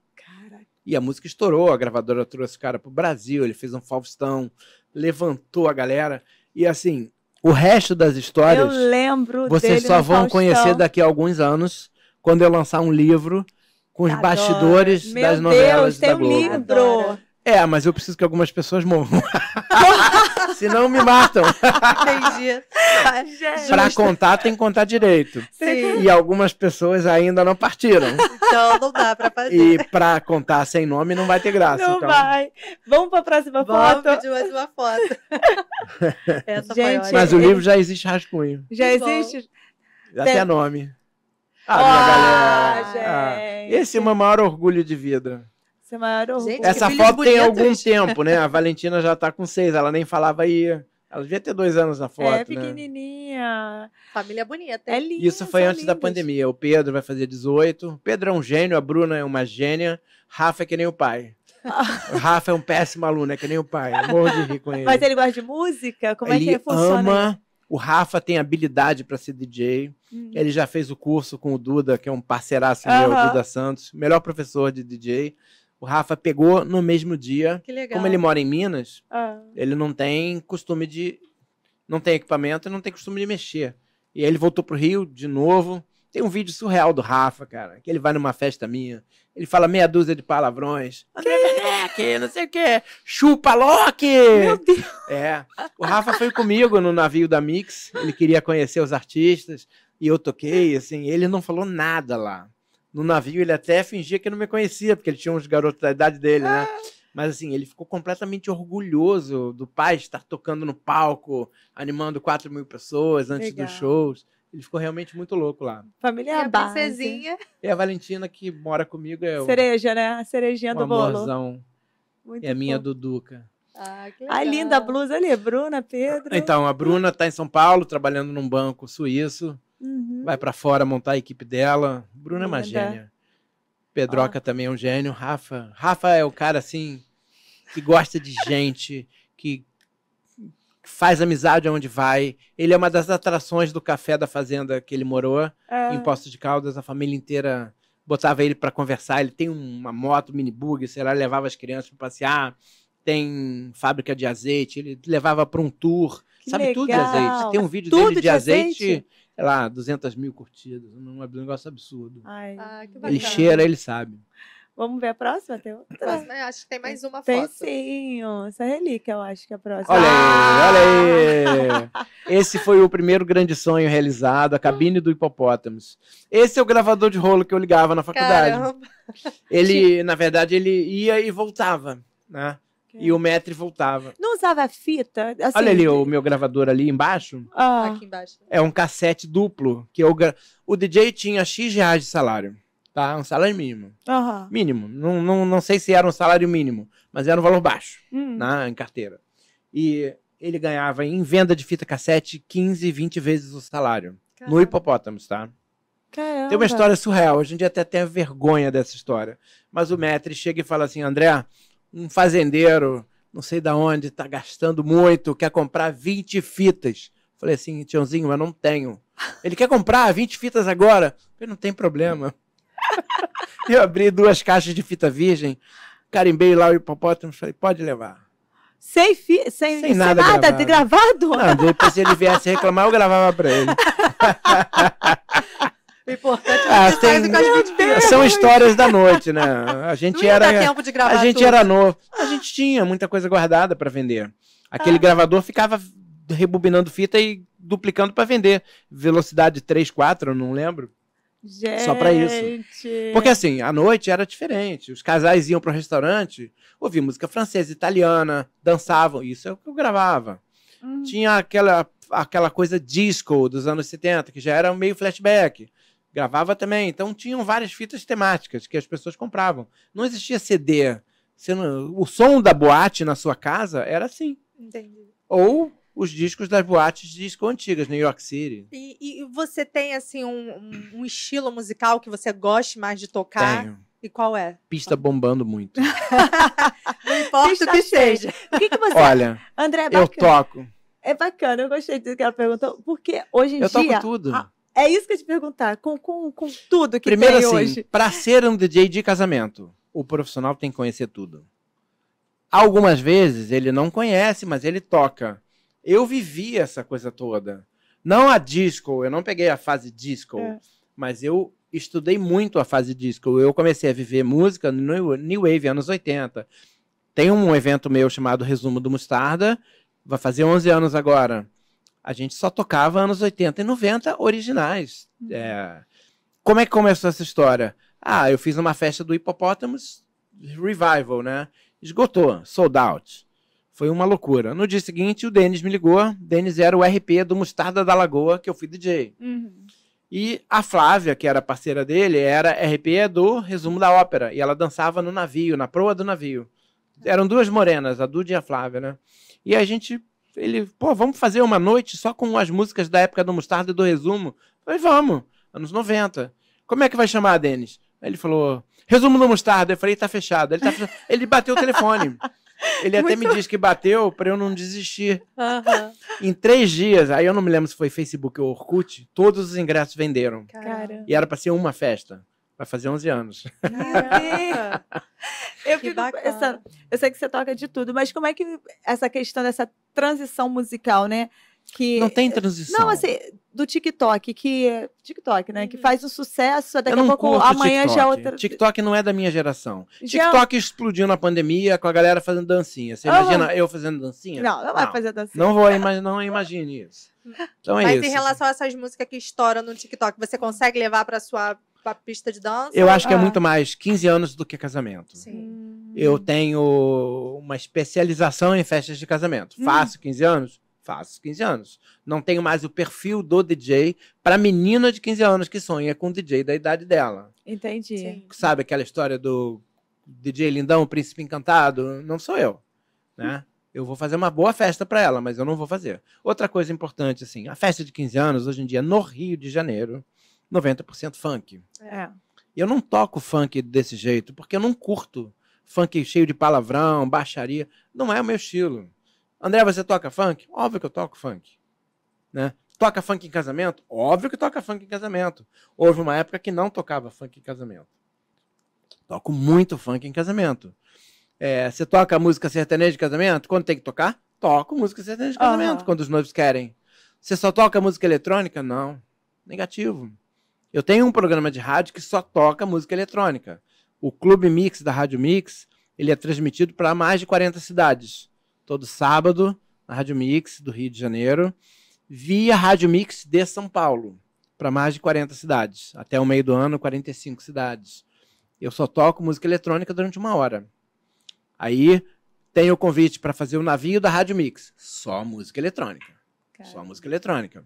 Speaker 3: E a música estourou, a gravadora trouxe o cara pro Brasil, ele fez um Faustão, levantou a galera. E assim, o resto das histórias,
Speaker 1: Eu lembro
Speaker 3: vocês
Speaker 1: dele
Speaker 3: só
Speaker 1: no
Speaker 3: vão
Speaker 1: Faustão.
Speaker 3: conhecer daqui a alguns anos, quando eu lançar um livro com os
Speaker 2: Adoro.
Speaker 3: bastidores
Speaker 1: Meu
Speaker 3: das novelas
Speaker 1: Deus, tem
Speaker 3: da
Speaker 1: um
Speaker 3: Globo.
Speaker 1: livro.
Speaker 2: Adoro.
Speaker 3: Mas eu preciso que algumas pessoas morram. Senão me matam.
Speaker 2: Entendi.
Speaker 3: Para contar, tem que contar direito.
Speaker 2: Sim.
Speaker 3: E algumas pessoas ainda não partiram.
Speaker 2: Então não dá pra fazer.
Speaker 3: E para contar sem nome não vai ter graça.
Speaker 1: Não
Speaker 3: então.
Speaker 1: vai. Vamos para a próxima
Speaker 2: Vamos
Speaker 1: foto?
Speaker 2: pedir mais uma foto. Essa foi
Speaker 1: Gente,
Speaker 2: ótima.
Speaker 3: Mas o livro já existe rascunho.
Speaker 1: Já
Speaker 2: Que bom.
Speaker 1: existe?
Speaker 3: Até nome.
Speaker 1: Ah,
Speaker 3: Minha galera.
Speaker 1: gente.
Speaker 3: Esse é o meu maior orgulho de vida.
Speaker 1: Seu maior orgulho.
Speaker 2: Gente,
Speaker 3: Essa
Speaker 2: filhos
Speaker 3: foto tem
Speaker 2: bonitos.
Speaker 3: algum tempo, né? A Valentina já tá com 6, ela nem falava aí. Ela devia ter 2 anos na foto,
Speaker 1: É
Speaker 3: né?
Speaker 1: pequenininha.
Speaker 2: Família bonita.
Speaker 1: É
Speaker 2: hein?
Speaker 1: linda.
Speaker 3: Isso foi antes da pandemia. O Pedro vai fazer 18. O Pedro é um gênio, a Bruna é uma gênia. Rafa é que nem o pai. O Rafa é um péssimo aluno, é que nem o pai. Eu morro de rir com ele.
Speaker 1: Mas ele gosta de música? Como é que
Speaker 3: Ele
Speaker 1: funciona?
Speaker 3: ama. O Rafa tem habilidade para ser DJ. Ele já fez o curso com o Duda, que é um parceiraço meu, Duda Santos, melhor professor de DJ. O Rafa pegou no mesmo dia.
Speaker 2: Que legal.
Speaker 3: Como ele mora em Minas, ele não tem costume de... Não tem equipamento e não tem costume de mexer. E aí ele voltou pro Rio de novo. Tem um vídeo surreal do Rafa, cara, que ele vai numa festa minha. Ele fala meia dúzia de palavrões. André Werneck, não sei o quê. Chupa, Loki!
Speaker 1: Meu Deus!
Speaker 3: É. O Rafa foi comigo no navio da Mix. Ele queria conhecer os artistas. E eu toquei, assim. Ele não falou nada lá. No navio, ele até fingia que não me conhecia, porque ele tinha uns garotos da idade dele, né? Mas, assim, ele ficou completamente orgulhoso do pai estar tocando no palco, animando 4.000 pessoas antes dos shows. Ele ficou realmente muito louco lá.
Speaker 1: Família
Speaker 2: E a
Speaker 1: base.
Speaker 2: princesinha.
Speaker 3: E a Valentina, que mora comigo, é
Speaker 1: Cereja, né? A cerejinha
Speaker 3: um
Speaker 1: do bolo.
Speaker 3: amorzão.
Speaker 1: Muito
Speaker 3: É a minha
Speaker 1: fofo.
Speaker 3: Duduca.
Speaker 2: Ah, que legal.
Speaker 1: A linda blusa ali, Bruna, Pedro.
Speaker 3: Então, a Bruna está em São Paulo, trabalhando num banco suíço. Vai para fora montar a equipe dela. Bruna é uma
Speaker 1: Linda.
Speaker 3: gênia. Pedroca também é um gênio. Rafa é o cara, assim, que gosta de gente, que faz amizade onde vai. Ele é uma das atrações do café da fazenda que ele morou, em Poços de Caldas. A família inteira botava ele para conversar. Ele tem uma moto, mini bug, sei lá, levava as crianças para passear. Tem fábrica de azeite, ele levava para um tour.
Speaker 1: Que
Speaker 3: Sabe tudo de
Speaker 1: legal.
Speaker 3: azeite. Tem um vídeo
Speaker 1: Tudo
Speaker 3: dele
Speaker 1: de azeite?
Speaker 3: sei lá, 200.000 curtidas. Um negócio absurdo.
Speaker 1: Ai,
Speaker 2: Ah, que bacana.
Speaker 3: Ele cheira, ele sabe.
Speaker 1: vamos ver a próxima? Tem outra?
Speaker 2: Próxima, eu acho que tem mais uma
Speaker 1: Tem
Speaker 2: foto.
Speaker 1: sim, ó. Essa relíquia, eu acho que é a próxima.
Speaker 3: Olha aí. Esse foi o primeiro grande sonho realizado, a cabine do Hipopótamos. Esse é o gravador de rolo que eu ligava na faculdade.
Speaker 2: Caramba.
Speaker 3: Ele, na verdade, ele ia e voltava, né? E o Metri voltava.
Speaker 1: Não usava fita? Assim,
Speaker 3: Olha ali o meu gravador ali embaixo.
Speaker 2: Aqui embaixo.
Speaker 3: É um cassete duplo, que o DJ tinha X reais de salário, tá? Um salário mínimo.
Speaker 1: Aham.
Speaker 3: Mínimo. Não sei se era um salário mínimo, mas era um valor baixo, né, em carteira. E ele ganhava em venda de fita cassete 15, 20 vezes o salário. No Hipopótamos, tá?
Speaker 1: Caramba.
Speaker 3: Tem uma história surreal. A gente até tem vergonha dessa história. Mas o Metri chega e fala assim, André, um fazendeiro, não sei de onde, tá gastando muito, quer comprar 20 fitas. Falei assim, tiãozinho, eu não tenho. Ele quer comprar 20 fitas agora? Eu não tem problema. Eu abri 2 caixas de fita virgem, carimbei lá o Hipopótamo, falei, pode levar.
Speaker 1: Sem
Speaker 3: nada
Speaker 1: de gravado?
Speaker 3: Não, depois se ele viesse reclamar, eu gravava pra ele.
Speaker 2: O importante é que faz com as 20 fitas.
Speaker 3: São histórias da noite, né? A gente
Speaker 2: Não ia dar tempo de gravar
Speaker 3: a gente
Speaker 2: tudo.
Speaker 3: era novo. A gente tinha muita coisa guardada para vender. Aquele gravador ficava rebobinando fita e duplicando para vender. Velocidade 3, 4, eu não lembro.
Speaker 1: Gente.
Speaker 3: Só pra isso. Porque assim, à noite era diferente. Os casais iam pro restaurante, ouviam música francesa, italiana, dançavam. Isso é o que eu gravava. Tinha aquela coisa disco dos anos 70, que já era meio flashback. Gravava também. Então tinham várias fitas temáticas que as pessoas compravam. Não existia CD. O som da boate na sua casa era assim.
Speaker 2: Entendi.
Speaker 3: Ou os discos das boates disco antigas, New York City.
Speaker 2: E você tem, assim, um estilo musical que você goste mais de tocar?
Speaker 3: Tenho.
Speaker 2: E qual é?
Speaker 3: Pista bombando muito.
Speaker 2: Não importa o que seja.
Speaker 1: O que você...
Speaker 3: Olha,
Speaker 1: André, é
Speaker 3: eu
Speaker 1: bacana.
Speaker 3: toco.
Speaker 1: É bacana, eu gostei disso que ela perguntou. Porque hoje em
Speaker 3: Eu
Speaker 1: dia...
Speaker 3: toco tudo.
Speaker 1: É isso que eu ia te perguntar. Com tudo que
Speaker 3: Primeiro,
Speaker 1: tem
Speaker 3: assim,
Speaker 1: hoje.
Speaker 3: para ser um DJ de casamento, o profissional tem que conhecer tudo. Algumas vezes ele não conhece, mas ele toca. Eu vivi essa coisa toda. Não a disco, eu não peguei a fase disco, mas eu estudei muito a fase disco. Eu comecei a viver música no New Wave, anos 80. Tem um evento meu chamado Resumo do Mostarda, vai fazer 11 anos agora. A gente só tocava anos 80 e 90 originais. Como é que começou essa história? Eu fiz uma festa do Hipopótamos Revival, né? Esgotou, sold out. Foi uma loucura. No dia seguinte, o Denis me ligou. Denis era o RP do Mostarda da Lagoa, que eu fui DJ. E a Flávia, que era parceira dele, era RP do Resumo da Ópera. E ela dançava no navio, na proa do navio. Eram 2 morenas, a Duda e a Flávia, né? E a gente... vamos fazer uma noite só com as músicas da época do Mostarda e do Resumo? Eu falei, vamos. Anos 90. Como é que vai chamar, Denis? Aí ele falou, resumo do Mostarda. Eu falei, tá fechado. Ele bateu o telefone. Ele até me disse que bateu para eu não desistir. Em 3 dias, aí eu não me lembro se foi Facebook ou Orkut, todos os ingressos venderam.
Speaker 2: Caramba.
Speaker 3: E era para ser uma festa. Vai fazer 11 anos.
Speaker 2: Caramba.
Speaker 1: Eu,
Speaker 2: Que
Speaker 1: fico
Speaker 2: bacana.
Speaker 1: pensando, eu sei que você toca de tudo, mas como é que essa questão dessa transição musical, né? Que,
Speaker 3: Não tem transição.
Speaker 1: não, assim, do TikTok, TikTok, né? Que faz um sucesso, daqui
Speaker 3: eu
Speaker 1: a
Speaker 3: não
Speaker 1: pouco
Speaker 3: curto
Speaker 1: amanhã
Speaker 3: TikTok.
Speaker 1: já é outra.
Speaker 3: TikTok não é da minha geração.
Speaker 1: Já-
Speaker 3: TikTok explodiu na pandemia com a galera fazendo dancinha. Você imagina eu fazendo dancinha?
Speaker 1: Não vai fazer dança.
Speaker 3: Não imagine isso. Então é
Speaker 2: Mas
Speaker 3: isso.
Speaker 2: em relação a essas músicas que estouram no TikTok, você consegue levar pra pista de dança?
Speaker 3: Eu acho que é muito mais 15 anos do que casamento.
Speaker 2: Sim.
Speaker 3: Eu tenho uma especialização em festas de casamento. Faço 15 anos? Faço 15 anos. Não tenho mais o perfil do DJ para menina de 15 anos que sonha com o DJ da idade dela.
Speaker 1: Entendi.
Speaker 2: Sim.
Speaker 3: Sabe aquela história do DJ Lindão, o Príncipe Encantado? Não sou eu, né? Eu vou fazer uma boa festa para ela, mas eu não vou fazer. Outra coisa importante, assim, a festa de 15 anos, hoje em dia, no Rio de Janeiro, 90% funk.
Speaker 1: É.
Speaker 3: Eu não toco funk desse jeito, porque eu não curto funk cheio de palavrão, baixaria. Não é o meu estilo. André, você toca funk? Óbvio que eu toco funk. Né? Toca funk em casamento? Óbvio que toca funk em casamento. Houve uma época que não tocava funk em casamento. Toco muito funk em casamento. Você toca música sertaneja de casamento? Quando tem que tocar? Toco música sertaneja de casamento, quando os noivos querem. Você só toca música eletrônica? Não. Negativo. Eu tenho um programa de rádio que só toca música eletrônica. O Clube Mix da Rádio Mix, ele é transmitido para mais de 40 cidades. Todo sábado, na Rádio Mix do Rio de Janeiro, via Rádio Mix de São Paulo, para mais de 40 cidades. Até o meio do ano, 45 cidades. Eu só toco música eletrônica durante 1 hora. Aí tem o convite para fazer o navio da Rádio Mix. Só música eletrônica. Só música eletrônica.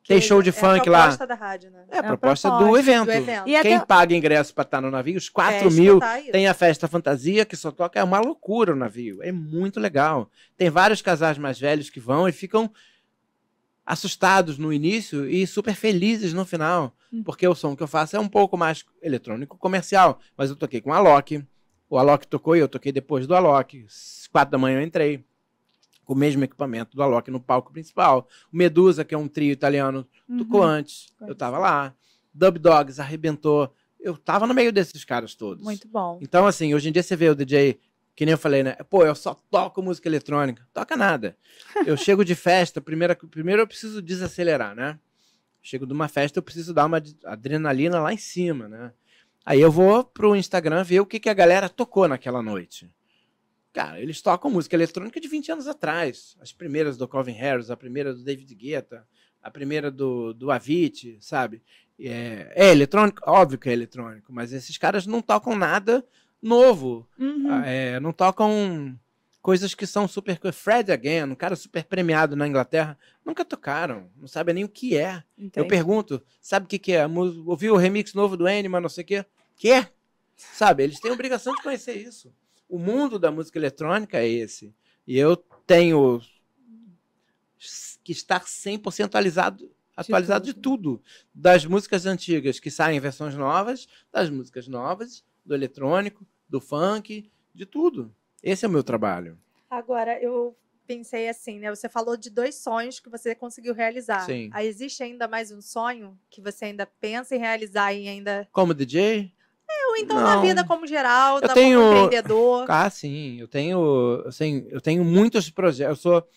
Speaker 3: Tem show de funk lá.
Speaker 2: É a proposta da rádio, né?
Speaker 3: É a proposta do evento.
Speaker 1: E
Speaker 3: Quem
Speaker 1: até-
Speaker 3: paga ingresso para estar no navio, os 4 mil, tem a festa fantasia, que só toca, é uma loucura o navio. É muito legal. Tem vários casais mais velhos que vão e ficam assustados no início e super felizes no final. Porque o som que eu faço é um pouco mais eletrônico comercial. Mas eu toquei com a Alok. O Alok tocou e eu toquei depois do Alok. 4 da manhã eu entrei. Com o mesmo equipamento do Alok no palco principal. O Medusa, que é um trio italiano, tocou antes. Eu tava lá. Dub Dogs arrebentou. Eu tava no meio desses caras todos.
Speaker 1: Muito bom.
Speaker 3: Então, assim, hoje em dia você vê o DJ, que nem eu falei, né? Pô, eu só toco música eletrônica. Toca nada. Eu chego de festa, primeiro eu preciso desacelerar, né? Chego de uma festa, eu preciso dar uma adrenalina lá em cima, né? Aí eu vou pro Instagram ver o que a galera tocou naquela noite. Cara, eles tocam música eletrônica de 20 anos atrás. As primeiras do Calvin Harris, a primeira do David Guetta, a primeira do Avicii, sabe? É eletrônico? Óbvio que é eletrônico, mas esses caras não tocam nada novo. Não tocam coisas que são super... Fred Again, um cara super premiado na Inglaterra, nunca tocaram. Não sabe nem o que é.
Speaker 1: Entendi.
Speaker 3: Eu pergunto, sabe o que é? Ouviu o remix novo do Animal, não sei o quê? Que? Sabe? Eles têm obrigação de conhecer isso. O mundo da música eletrônica é esse. E eu tenho que estar 100% atualizado de tudo. Das músicas antigas que saem em versões novas, das músicas novas, do eletrônico, do funk, de tudo. Esse é o meu trabalho.
Speaker 2: Agora, eu pensei assim, né? Você falou de 2 sonhos que você conseguiu realizar.
Speaker 3: Sim.
Speaker 2: Aí existe ainda mais um sonho que você ainda pensa em realizar e ainda...
Speaker 3: Como DJ?
Speaker 2: Ou então
Speaker 3: Não.
Speaker 2: na vida como geral,
Speaker 3: Eu
Speaker 2: como
Speaker 3: tenho-
Speaker 2: empreendedor.
Speaker 3: Ah, sim. Eu tenho muitos projetos. Eu sou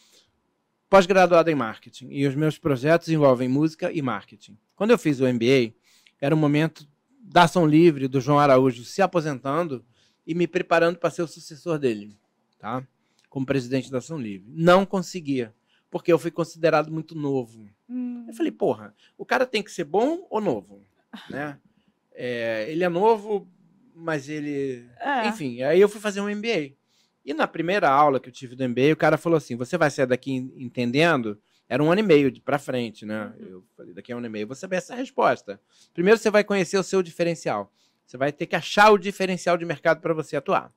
Speaker 3: pós-graduado em marketing e os meus projetos envolvem música e marketing. Quando eu fiz o MBA, era o momento da Ação Livre, do João Araújo se aposentando e me preparando para ser o sucessor dele, tá? Como presidente da Ação Livre. Não conseguia, porque eu fui considerado muito novo. Eu falei, porra, o cara tem que ser bom ou novo, né? Ele é novo, mas ele... Enfim, aí eu fui fazer um MBA. E na primeira aula que eu tive do MBA, o cara falou assim, você vai sair daqui entendendo? Era 1 ano e meio para frente, né? Eu falei, daqui a 1 ano e meio, você vai essa resposta. Primeiro você vai conhecer o seu diferencial. Você vai ter que achar o diferencial de mercado para você atuar.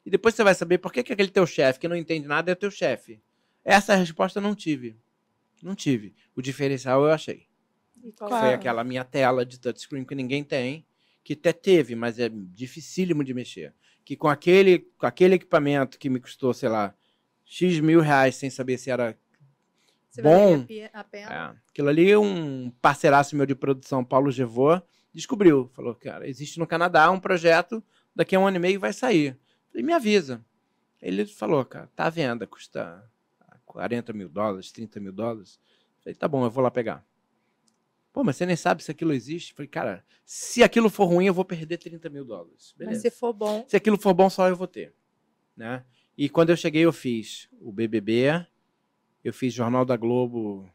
Speaker 3: E depois você vai saber por que aquele teu chefe, que não entende nada, é teu chefe. Essa resposta eu não tive. Não tive. O diferencial eu achei.
Speaker 2: E qual
Speaker 3: Foi
Speaker 2: foi?
Speaker 3: aquela minha tela de touchscreen que ninguém tem, que até teve, mas é dificílimo de mexer. Que com aquele equipamento que me custou, sei lá, X mil reais, sem saber se era
Speaker 2: Se
Speaker 3: bom.
Speaker 2: valeria a pena.
Speaker 3: Aquilo ali, um parceiraço meu de produção, Paulo Gevô, descobriu. Falou, cara, existe no Canadá um projeto, daqui a 1 ano e meio vai sair. Falei, me avisa. Ele falou, cara, tá à venda, custa $40 mil, $30 mil. Falei, tá bom, eu vou lá pegar. Pô, mas você nem sabe se aquilo existe? Falei, cara, se aquilo for ruim, eu vou perder $30 mil. Beleza.
Speaker 2: Mas se for bom...
Speaker 3: Se aquilo for bom, só eu vou ter. Né? E quando eu cheguei, eu fiz o BBB, eu fiz Jornal da Globo,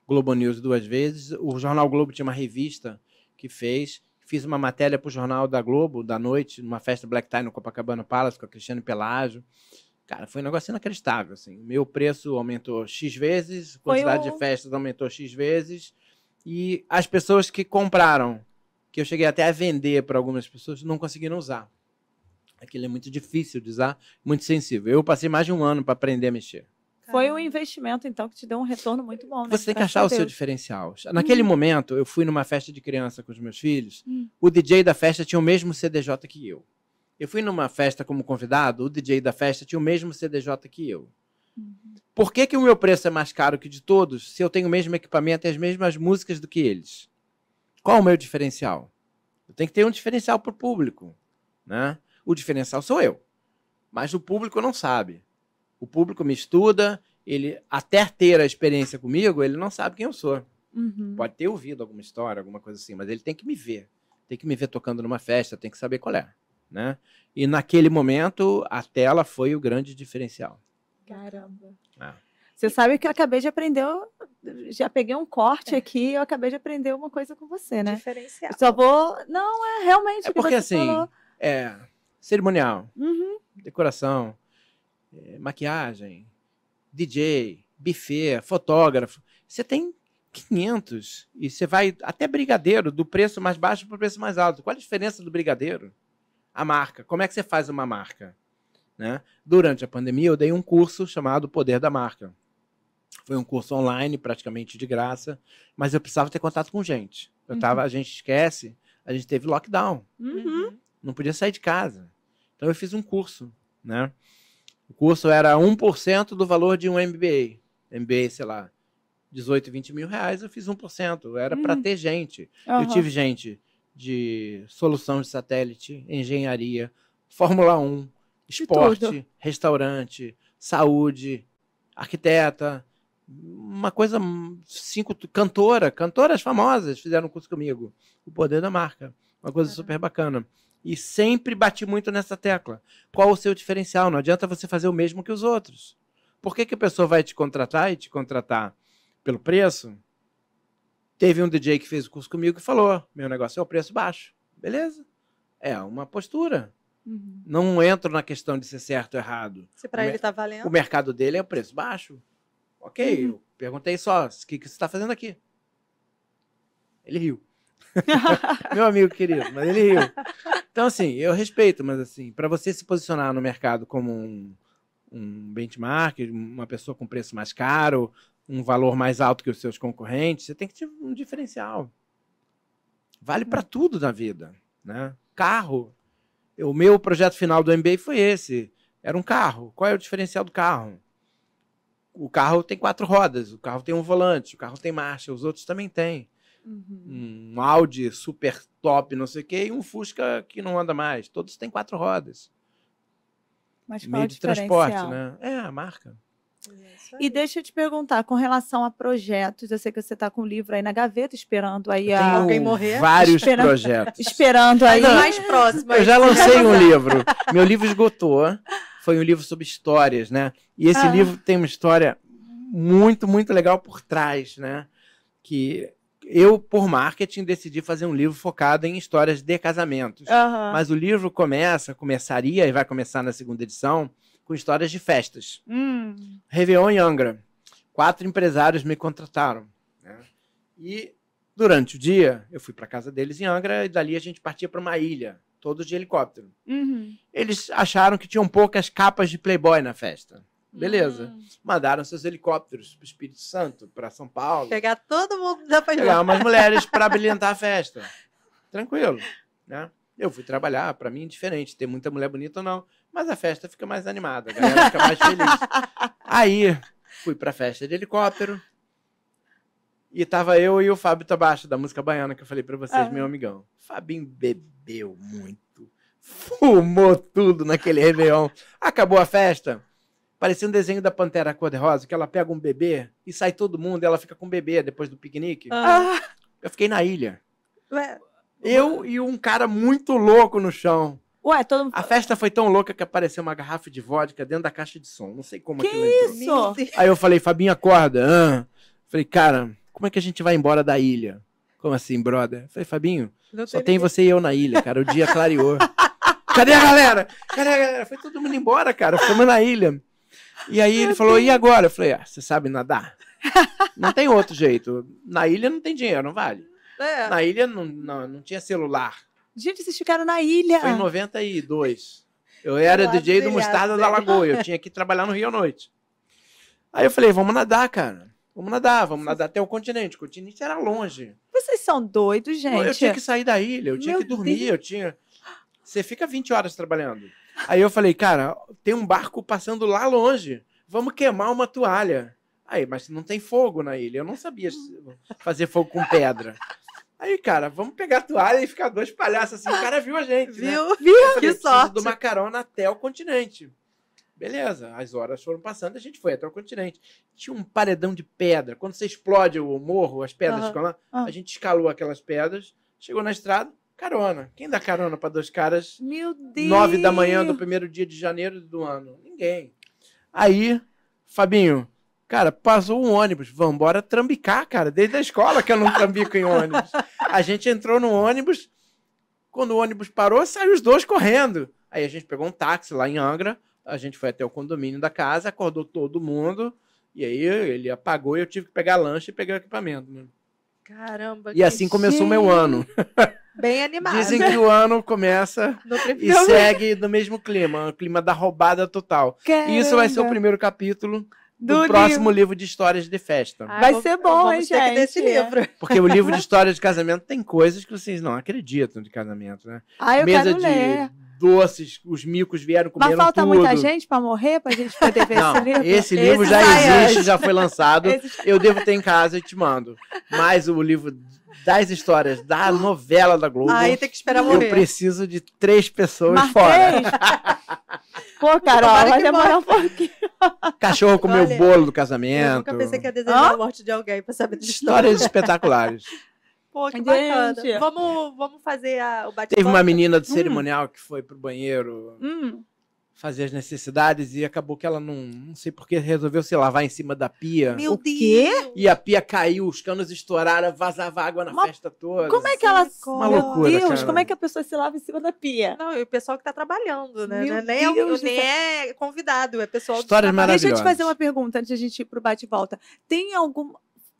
Speaker 3: Globo News 2 vezes. O Jornal Globo tinha uma revista que fez. Fiz uma matéria para o Jornal da Globo, da noite, numa festa Black Tie no Copacabana Palace, com a Cristiane Pelágio. Cara, foi um negócio inacreditável. Assim. Meu preço aumentou X vezes, a quantidade de festas aumentou X vezes. E as pessoas que compraram, que eu cheguei até a vender para algumas pessoas, não conseguiram usar. Aquilo é muito difícil de usar, muito sensível. Eu passei mais de 1 ano para aprender a mexer.
Speaker 1: Foi um investimento, então, que te deu um retorno muito bom, né?
Speaker 3: Você tem que achar o seu diferencial. Naquele momento, eu fui numa festa de criança com os meus filhos, o DJ da festa tinha o mesmo CDJ que eu. Eu fui numa festa como convidado, o DJ da festa tinha o mesmo CDJ que eu. Por que o meu preço é mais caro que o de todos, se eu tenho o mesmo equipamento e as mesmas músicas do que eles? Qual o meu diferencial? Eu tenho que ter um diferencial para o público. Né? O diferencial sou eu. Mas o público não sabe. O público me estuda, ele até ter a experiência comigo, ele não sabe quem eu sou. Pode ter ouvido alguma história, alguma coisa assim, mas ele tem que me ver. Tem que me ver tocando numa festa, tem que saber qual é. Né? E naquele momento, a tela foi o grande diferencial.
Speaker 1: Caramba. Você sabe que eu acabei de aprender, já peguei um corte aqui, eu acabei de aprender uma coisa com você, né?
Speaker 2: Diferencial.
Speaker 1: Eu só vou... Não, é realmente o que
Speaker 3: porque
Speaker 1: você
Speaker 3: assim,
Speaker 1: falou.
Speaker 3: Cerimonial, decoração, maquiagem, DJ, buffet, fotógrafo. Você tem 500 e você vai até brigadeiro, do preço mais baixo para o preço mais alto. Qual a diferença do brigadeiro? A marca. Como é que você faz uma marca? Né? Durante a pandemia, eu dei um curso chamado Poder da Marca. Foi um curso online, praticamente de graça, mas eu precisava ter contato com gente. A gente esquece, a gente teve lockdown. Não podia sair de casa. Então eu fiz um curso. Né? O curso era 1% do valor de um MBA. MBA, sei lá, 18, 20 mil reais, eu fiz 1%. Era para ter gente. Eu tive gente de solução de satélite, engenharia, Fórmula 1, esporte, restaurante, saúde, arquiteta, uma coisa, 5 cantoras famosas fizeram um curso comigo. O Poder da Marca. Uma coisa super bacana. E sempre bati muito nessa tecla. Qual o seu diferencial? Não adianta você fazer o mesmo que os outros. Por que a pessoa vai te contratar e te contratar pelo preço? Teve um DJ que fez o curso comigo que falou, meu negócio é o preço baixo. Beleza. É uma postura. Não entro na questão de ser certo ou errado.
Speaker 2: Se para ele tá valendo.
Speaker 3: O mercado dele é o preço baixo. Ok, eu perguntei só, o que você está fazendo aqui? Ele riu. Meu amigo querido, mas ele riu. Então, assim, eu respeito, mas assim, para você se posicionar no mercado como um benchmark, uma pessoa com preço mais caro, um valor mais alto que os seus concorrentes, você tem que ter um diferencial. Vale para tudo na vida. Né? Carro. O meu projeto final do MBA foi esse. Era um carro. Qual é o diferencial do carro? O carro tem 4 rodas, o carro tem um volante, o carro tem marcha, os outros também têm. Um Audi super top, não sei o quê, e um Fusca que não anda mais. Todos têm 4 rodas.
Speaker 1: Mas
Speaker 3: meio de transporte, né? É, a marca.
Speaker 1: E deixa eu te perguntar, com relação a projetos, eu sei que você está com o livro aí na gaveta, esperando aí
Speaker 2: alguém morrer.
Speaker 3: Vários projetos.
Speaker 1: Esperando aí.
Speaker 2: Mais próximo.
Speaker 3: Eu já lancei um livro. Meu livro esgotou. Foi um livro sobre histórias, né? E esse livro tem uma história muito, muito legal por trás, né? Que eu, por marketing, decidi fazer um livro focado em histórias de casamentos. Mas o livro começaria e vai começar na 2ª edição com histórias de festas. Réveillon em Angra. 4 empresários me contrataram. Né? E durante o dia, eu fui para casa deles em Angra e dali a gente partia para uma ilha, todos de helicóptero. Eles acharam que tinham poucas capas de Playboy na festa. Beleza. Mandaram seus helicópteros para o Espírito Santo, para São Paulo.
Speaker 2: Pegar todo mundo da
Speaker 3: Pegar umas mulheres para brilhantar a festa. Tranquilo. né? Eu fui trabalhar, para mim, diferente. Ter muita mulher bonita ou não. Mas a festa fica mais animada, a galera fica mais feliz. Aí, fui pra festa de helicóptero. E tava eu e o Fábio Tabacho, da música baiana, que eu falei pra vocês, meu amigão. Fabinho bebeu muito. Fumou tudo naquele Réveillon. Acabou a festa. Parecia um desenho da Pantera Cor-de-Rosa, que ela pega um bebê e sai todo mundo e ela fica com o bebê depois do piquenique. Eu fiquei na ilha.
Speaker 2: Ué,
Speaker 3: Eu e um cara muito louco no chão.
Speaker 1: Ué, todo mundo...
Speaker 3: A festa foi tão louca que apareceu uma garrafa de vodka dentro da caixa de som. Não sei como
Speaker 1: Que
Speaker 3: aquilo entrou.
Speaker 1: isso?
Speaker 2: meu Deus.
Speaker 3: Aí eu falei, Fabinho, acorda. Falei, cara, como é que a gente vai embora da ilha? Como assim, brother? Eu falei, Fabinho,
Speaker 2: Não
Speaker 3: só tem você e eu na ilha, cara. O dia clareou. Cadê a galera? Cadê a galera? Foi todo mundo embora, cara. Ficamos na ilha. E aí ele falou, e agora? Eu falei, você sabe nadar? Não tem outro jeito. Na ilha não tem dinheiro, não vale.
Speaker 2: É.
Speaker 3: Na ilha não tinha celular.
Speaker 1: Gente, vocês ficaram na ilha.
Speaker 3: Foi em 92. Eu era
Speaker 2: Nossa,
Speaker 3: DJ do Mostarda da Lagoa. Eu tinha que trabalhar no Rio à noite. Aí eu falei, vamos nadar, cara. Vamos nadar até o continente. O continente era longe.
Speaker 1: Vocês são doidos, gente.
Speaker 3: Eu tinha que sair da ilha, eu tinha
Speaker 1: Meu
Speaker 3: que dormir,
Speaker 1: Deus.
Speaker 3: eu tinha... Você fica 20 horas trabalhando. Aí eu falei, cara, tem um barco passando lá longe. Vamos queimar uma toalha. Aí, mas não tem fogo na ilha. Eu não sabia fazer fogo com pedra. Aí, cara, vamos pegar a toalha e ficar dois palhaços assim. O cara viu a gente, né?
Speaker 2: Viu?
Speaker 3: Eu falei,
Speaker 2: Que
Speaker 3: preciso
Speaker 2: sorte.
Speaker 3: de uma carona até o continente. Beleza, as horas foram passando, a gente foi até o continente. Tinha um paredão de pedra. Quando você explode o morro, as pedras ficam lá. A gente escalou aquelas pedras, chegou na estrada, carona. Quem dá carona para dois caras
Speaker 1: Meu Deus.
Speaker 3: 9 da manhã do primeiro dia de janeiro do ano? Ninguém. Aí, Fabinho, cara, passou um ônibus. Vamos embora trambicar, cara. Desde a escola que eu não trambico em ônibus. A gente entrou no ônibus. Quando o ônibus parou, saiu os dois correndo. Aí a gente pegou um táxi lá em Angra. A gente foi até o condomínio da casa, acordou todo mundo. E aí ele apagou e eu tive que pegar lanche e pegar o equipamento. Né?
Speaker 2: Caramba.
Speaker 3: E assim começou o meu ano.
Speaker 2: Bem animado.
Speaker 3: Dizem que o ano começa
Speaker 2: No
Speaker 3: e
Speaker 2: primeiro-
Speaker 3: segue no mesmo clima. O clima da roubada total. E isso vai ser o primeiro capítulo do próximo livro de histórias de festa.
Speaker 2: Ah,
Speaker 1: Vai
Speaker 2: vou-
Speaker 1: ser bom,
Speaker 2: vamos
Speaker 1: hein,
Speaker 2: ter que
Speaker 1: gente?
Speaker 2: ler esse livro.
Speaker 3: Porque o livro de histórias de casamento tem coisas que vocês não acreditam de casamento, né?
Speaker 1: Ah, eu
Speaker 3: Mesa
Speaker 1: quero
Speaker 3: de
Speaker 1: ler.
Speaker 3: doces, os micos vieram, comeram
Speaker 1: Mas falta
Speaker 3: tudo.
Speaker 1: muita gente pra morrer, pra gente poder ver
Speaker 3: Não,
Speaker 1: esse livro?
Speaker 3: esse livro
Speaker 2: Esse
Speaker 3: já
Speaker 2: sai
Speaker 3: existe,
Speaker 2: antes.
Speaker 3: já foi lançado.
Speaker 1: Esse-
Speaker 3: Eu devo ter em casa e te mando. Mas o livro das histórias da novela da Globo,
Speaker 2: Aí tem que esperar
Speaker 3: eu
Speaker 2: morrer.
Speaker 3: preciso de 3 pessoas
Speaker 1: Mas
Speaker 3: fora.
Speaker 1: três? Pô, Carol,
Speaker 2: Tomara
Speaker 1: vai
Speaker 2: que
Speaker 1: demorar um pouquinho.
Speaker 3: Cachorro comeu
Speaker 2: Olha,
Speaker 3: o bolo do
Speaker 2: Eu
Speaker 3: casamento.
Speaker 2: nunca pensei que ia desejar
Speaker 1: Hã?
Speaker 2: a morte de alguém pra saber de história.
Speaker 3: Histórias espetaculares.
Speaker 2: Pô, que
Speaker 1: Gente.
Speaker 2: bacana. Vamos fazer o bate-volta?
Speaker 3: Teve uma menina do cerimonial que foi pro banheiro fazer as necessidades e acabou que ela não sei porque resolveu se lavar em cima da pia.
Speaker 2: Meu
Speaker 1: O quê?
Speaker 2: Deus.
Speaker 3: E a pia caiu, os canos estouraram, vazava água na
Speaker 1: Mas
Speaker 3: festa toda.
Speaker 1: Como é que ela...
Speaker 2: Uma
Speaker 1: Meu
Speaker 3: loucura,
Speaker 1: Deus,
Speaker 3: cara.
Speaker 1: como é que a pessoa se lava em cima da pia?
Speaker 2: Não, e o pessoal que tá trabalhando, né?
Speaker 1: Meu
Speaker 2: Nem, é,
Speaker 1: Deus do
Speaker 2: nem
Speaker 1: céu.
Speaker 2: é convidado, é pessoal do
Speaker 3: Histórias
Speaker 2: trabalho.
Speaker 1: Deixa eu te
Speaker 3: maravilhosas.
Speaker 1: fazer uma pergunta antes de a gente ir pro bate-volta.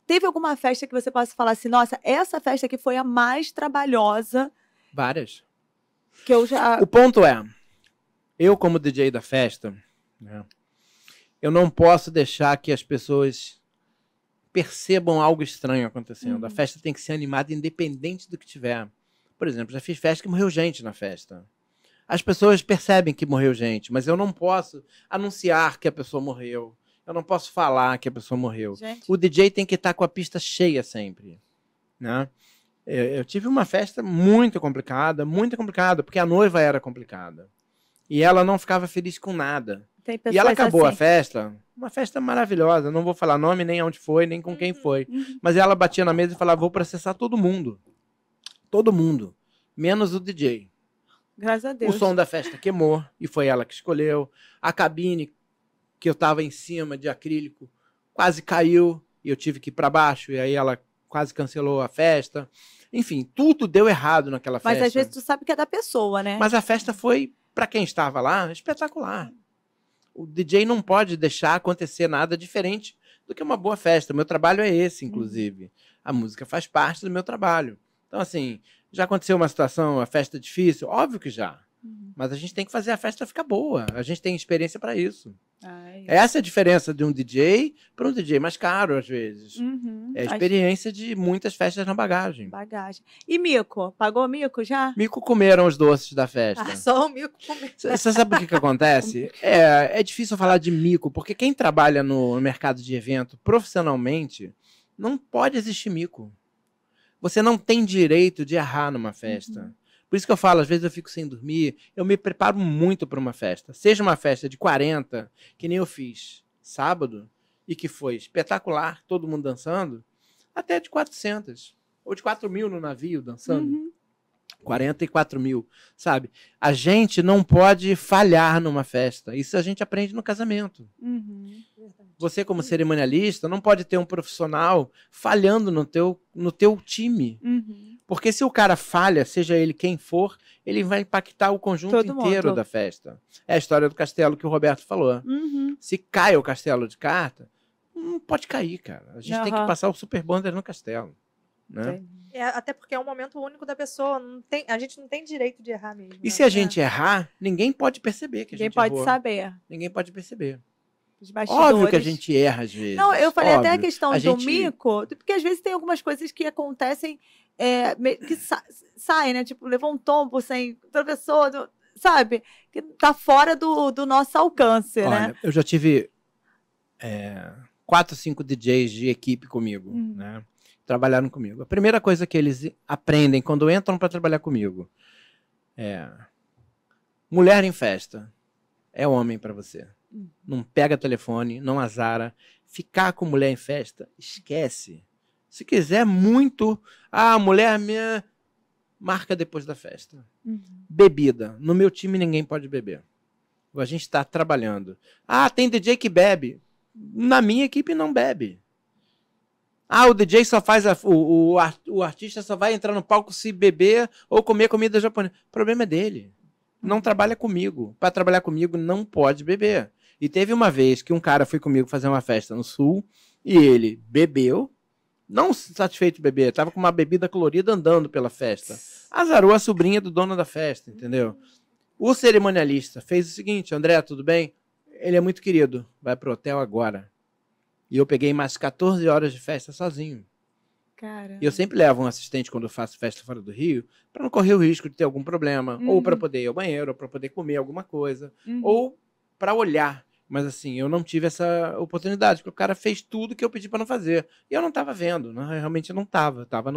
Speaker 1: Teve alguma festa que você possa falar assim, nossa, essa festa aqui foi a mais trabalhosa
Speaker 3: Várias.
Speaker 1: que eu já...
Speaker 3: O ponto é, eu como DJ da festa, né, eu não posso deixar que as pessoas percebam algo estranho acontecendo. A festa tem que ser animada independente do que tiver. Por exemplo, já fiz festa que morreu gente na festa. As pessoas percebem que morreu gente, mas eu não posso anunciar que a pessoa morreu. Eu não posso falar que a pessoa morreu.
Speaker 1: Gente,
Speaker 3: O DJ tem que estar com a pista cheia sempre, né? Eu tive uma festa muito complicada, porque a noiva era complicada. E ela não ficava feliz com nada.
Speaker 1: tem
Speaker 3: E
Speaker 1: pessoas
Speaker 3: ela acabou a
Speaker 1: assim.
Speaker 3: festa, uma festa maravilhosa, não vou falar nome, nem onde foi, nem com quem foi. Mas ela batia na mesa e falava, vou processar todo mundo. Todo mundo. Menos o DJ.
Speaker 1: Graças a Deus.
Speaker 3: O som da festa queimou, e foi ela que escolheu. A cabine, que eu estava em cima de acrílico, quase caiu, e eu tive que ir para baixo, e aí ela quase cancelou a festa. Enfim, tudo deu errado naquela
Speaker 1: Mas
Speaker 3: festa.
Speaker 1: às vezes tu sabe que é da pessoa, né?
Speaker 3: Mas a festa foi, para quem estava lá, espetacular. O DJ não pode deixar acontecer nada diferente do que uma boa festa. O meu trabalho é esse, inclusive. A música faz parte do meu trabalho. Então, assim, já aconteceu uma situação, uma festa difícil? Óbvio que já. Mas a gente tem que fazer a festa ficar boa. A gente tem experiência para isso.
Speaker 1: Ai.
Speaker 3: Essa é a diferença de um DJ para um DJ mais caro, às vezes.
Speaker 1: Uhum.
Speaker 3: É a experiência de muitas festas na bagagem.
Speaker 1: Bagagem. E mico? Pagou mico já?
Speaker 3: Mico comeram os doces da festa.
Speaker 2: Ah, só o mico comer.
Speaker 3: Você sabe o que acontece? É difícil falar de mico, porque quem trabalha no mercado de evento profissionalmente, não pode existir mico. Você não tem direito de errar numa festa. Por isso que eu falo, às vezes eu fico sem dormir, eu me preparo muito para uma festa. Seja uma festa de 40, que nem eu fiz sábado, e que foi espetacular, todo mundo dançando, até de 400, ou de 4.000 no navio dançando. 44 mil, sabe? A gente não pode falhar numa festa. Isso a gente aprende no casamento. Você, como cerimonialista, não pode ter um profissional falhando no teu time. Porque se o cara falha, seja ele quem for, ele vai impactar o conjunto
Speaker 1: Todo
Speaker 3: inteiro
Speaker 1: mundo.
Speaker 3: da festa. É a história do castelo que o Roberto falou. Se cai o castelo de carta, não pode cair, cara. A gente tem que passar o super bonder no castelo. Né?
Speaker 2: Até porque é um momento único da pessoa. A gente não tem direito de errar mesmo.
Speaker 3: E se a gente errar, ninguém pode perceber que a
Speaker 1: Ninguém
Speaker 3: gente
Speaker 1: pode
Speaker 3: errou.
Speaker 1: saber.
Speaker 3: Ninguém pode perceber.
Speaker 1: Os bastidores.
Speaker 3: Óbvio que a gente erra às vezes.
Speaker 1: Não, eu falei até a
Speaker 3: Óbvio.
Speaker 1: questão
Speaker 3: A
Speaker 1: do
Speaker 3: gente-
Speaker 1: mico, porque às vezes tem algumas coisas que acontecem que saem, né? Tipo, levou um tombo sem professor, sabe? Que tá fora do nosso alcance, né?
Speaker 3: Olha, eu já tive 4, 5 DJs de equipe comigo, né? Trabalharam comigo. A primeira coisa que eles aprendem quando entram para trabalhar comigo é: mulher em festa é homem para você. Não pega telefone, não azara. Ficar com mulher em festa, esquece. Se quiser muito, mulher minha, marca depois da festa. Bebida. No meu time ninguém pode beber. A gente está trabalhando. Tem DJ que bebe. Na minha equipe não bebe. O DJ só faz o artista só vai entrar no palco se beber ou comer comida japonesa. O problema é dele. Não trabalha comigo. Para trabalhar comigo não pode beber. E teve uma vez que um cara foi comigo fazer uma festa no Sul e ele bebeu, não satisfeito de beber, estava com uma bebida colorida andando pela festa. Azarou a sobrinha do dono da festa, entendeu? O cerimonialista fez o seguinte: André, tudo bem? Ele é muito querido, vai pro hotel agora. E eu peguei mais 14 horas de festa sozinho.
Speaker 1: Cara.
Speaker 3: E eu sempre levo um assistente quando eu faço festa fora do Rio, para não correr o risco de ter algum problema, ou para poder ir ao banheiro, ou para poder comer alguma coisa, ou para olhar. Mas assim, eu não tive essa oportunidade, porque o cara fez tudo que eu pedi para não fazer. E eu não estava vendo, né? Realmente eu não estava. Estava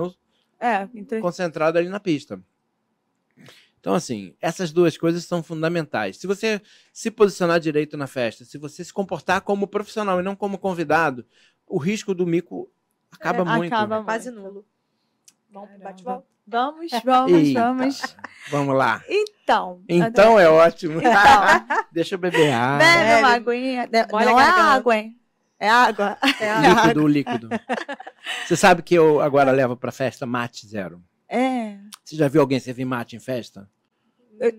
Speaker 3: concentrado ali na pista. Então, assim, essas duas coisas são fundamentais. Se você se posicionar direito na festa, se você se comportar como profissional e não como convidado, o risco do mico acaba muito.
Speaker 2: Quase nulo. Vamos pro bate-volta?
Speaker 1: Vamos.
Speaker 3: Eita, vamos lá.
Speaker 1: Então
Speaker 3: Então é ótimo.
Speaker 1: Então.
Speaker 3: Deixa eu beber água.
Speaker 1: Bebe uma aguinha.
Speaker 2: Molha
Speaker 1: Não
Speaker 2: a
Speaker 1: é
Speaker 2: garganta.
Speaker 1: água, hein? É água.
Speaker 3: Líquido. Você sabe que eu agora levo pra festa mate zero. Você já viu alguém servir mate em festa?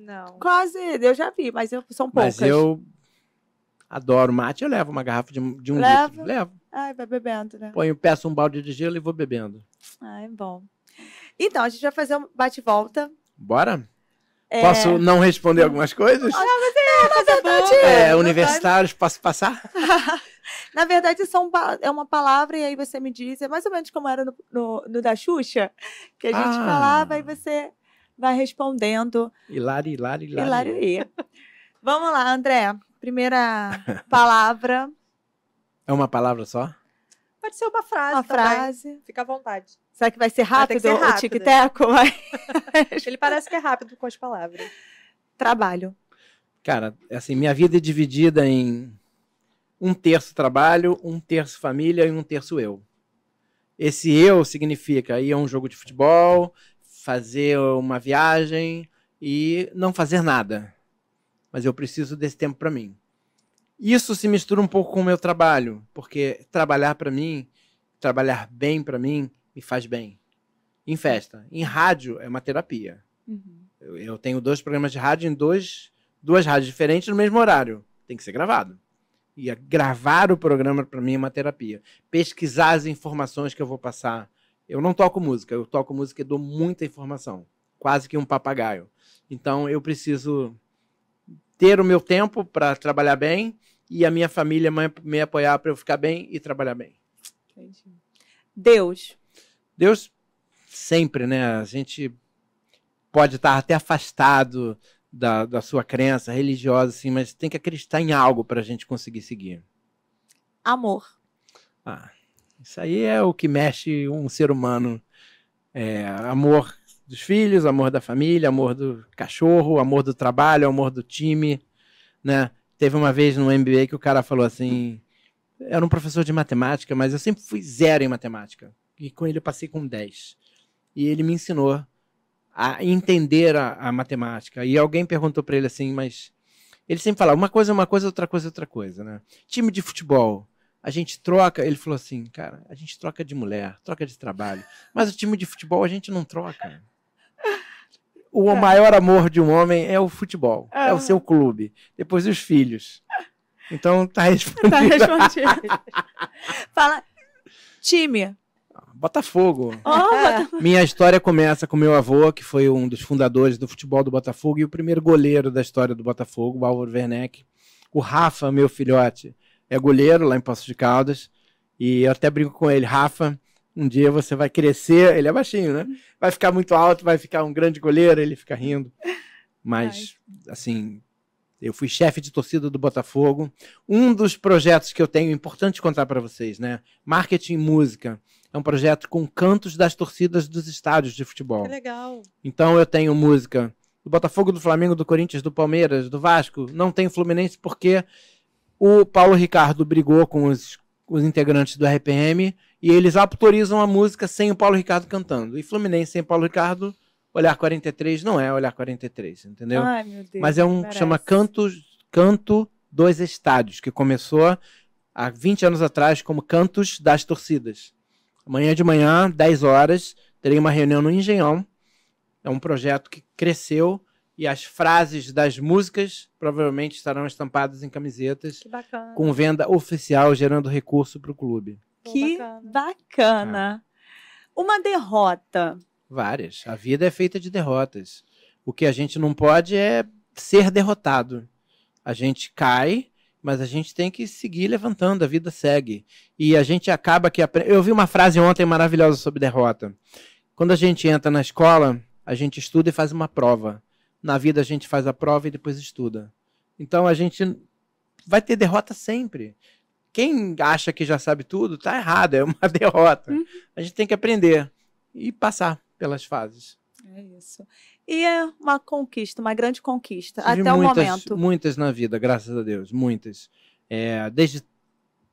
Speaker 2: Não.
Speaker 1: Quase, eu já vi, mas são poucas.
Speaker 3: Mas eu adoro mate, eu levo uma garrafa de 1
Speaker 1: Leva?
Speaker 3: litro. Levo.
Speaker 1: Ai, vai bebendo, né?
Speaker 3: Peço um balde de gelo e vou bebendo.
Speaker 1: Ai, bom. Então, a gente vai fazer um bate-volta.
Speaker 3: Bora? Posso não responder algumas coisas?
Speaker 1: Na verdade,
Speaker 3: Universitários, posso passar?
Speaker 1: na verdade, é uma palavra, e aí você me diz, é mais ou menos como era no da Xuxa, que a gente falava e você vai respondendo.
Speaker 3: Hilari.
Speaker 1: Vamos lá, André. Primeira palavra.
Speaker 3: É uma palavra só?
Speaker 2: Pode ser uma frase
Speaker 1: Uma
Speaker 2: também.
Speaker 1: frase.
Speaker 2: Fica à vontade.
Speaker 1: Será que vai ser
Speaker 2: Vai ter
Speaker 1: rápido
Speaker 2: que ser
Speaker 1: o
Speaker 2: rápido.
Speaker 1: tic-teco? Vai.
Speaker 2: Ele parece que é rápido com as palavras.
Speaker 1: Trabalho.
Speaker 3: Cara, assim, minha vida é dividida em 1/3 trabalho, 1/3 família e 1/3 eu. Esse eu significa ir a um jogo de futebol, fazer uma viagem e não fazer nada. Mas eu preciso desse tempo para mim. Isso se mistura um pouco com o meu trabalho, porque trabalhar para mim, trabalhar bem para mim, me faz bem. Em festa. Em rádio é uma terapia. Eu tenho 2 programas de rádio em duas rádios diferentes no mesmo horário. Tem que ser gravado. E gravar o programa, para mim, é uma terapia. Pesquisar as informações que eu vou passar. Eu não toco música. Eu toco música e dou muita informação. Quase que um papagaio. Então, eu preciso ter o meu tempo para trabalhar bem e a minha família me apoiar para eu ficar bem e trabalhar bem.
Speaker 1: Entendi. Deus.
Speaker 3: Deus sempre, né? A gente pode estar até afastado da sua crença religiosa, assim, mas tem que acreditar em algo para a gente conseguir seguir.
Speaker 1: Amor.
Speaker 3: Isso aí é o que mexe um ser humano. Amor dos filhos, amor da família, amor do cachorro, amor do trabalho, amor do time, né? Teve uma vez no MBA que o cara falou assim, era um professor de matemática, mas eu sempre fui 0 em matemática. E com ele eu passei com 10. E ele me ensinou a entender a matemática. E alguém perguntou para ele assim, mas... Ele sempre falava, uma coisa é uma coisa, outra coisa é outra coisa, né? Time de futebol, a gente troca... Ele falou assim, cara, a gente troca de mulher, troca de trabalho. Mas o time de futebol a gente não troca. O maior amor de um homem é o futebol. É o seu clube. Depois os filhos. Então, tá respondido.
Speaker 1: Tá respondido. Fala, time.
Speaker 3: Botafogo.
Speaker 1: Oh,
Speaker 3: Minha história começa com meu avô, que foi um dos fundadores do futebol do Botafogo e o primeiro goleiro da história do Botafogo, o Álvaro Werneck. O Rafa, meu filhote, é goleiro lá em Poços de Caldas. E eu até brinco com ele, Rafa, um dia você vai crescer, ele é baixinho, né? Vai ficar muito alto, vai ficar um grande goleiro, ele fica rindo. Mas, assim, eu fui chefe de torcida do Botafogo. Um dos projetos que eu tenho, importante contar para vocês, né? Marketing e música. É um projeto com cantos das torcidas dos estádios de futebol.
Speaker 2: Que legal.
Speaker 3: Então eu tenho música do Botafogo, do Flamengo, do Corinthians, do Palmeiras, do Vasco. Não tenho Fluminense porque o Paulo Ricardo brigou com os integrantes do RPM e eles autorizam a música sem o Paulo Ricardo cantando. E Fluminense sem Paulo Ricardo, Olhar 43 não é Olhar 43, entendeu?
Speaker 1: ai, meu Deus.
Speaker 3: Mas é chama Canto dos Estádios, que começou há 20 anos atrás como Cantos das Torcidas. Amanhã de manhã, 10 horas, terei uma reunião no Engenhão. É um projeto que cresceu e as frases das músicas provavelmente estarão estampadas em camisetas.
Speaker 2: Que bacana.
Speaker 3: Com venda oficial, gerando recurso para o clube.
Speaker 1: Que bacana. Uma derrota.
Speaker 3: Várias. A vida é feita de derrotas. O que a gente não pode é ser derrotado. A gente cai, mas a gente tem que seguir levantando, a vida segue. E a gente acaba que... Eu vi uma frase ontem maravilhosa sobre derrota. Quando a gente entra na escola, a gente estuda e faz uma prova. Na vida a gente faz a prova e depois estuda. Então a gente vai ter derrota sempre. Quem acha que já sabe tudo, tá errado, é uma derrota. A gente tem que aprender e passar pelas fases.
Speaker 1: É isso. E é uma conquista, uma grande conquista,
Speaker 3: Tive
Speaker 1: até o momento.
Speaker 3: Muitas na vida, graças a Deus, muitas. Desde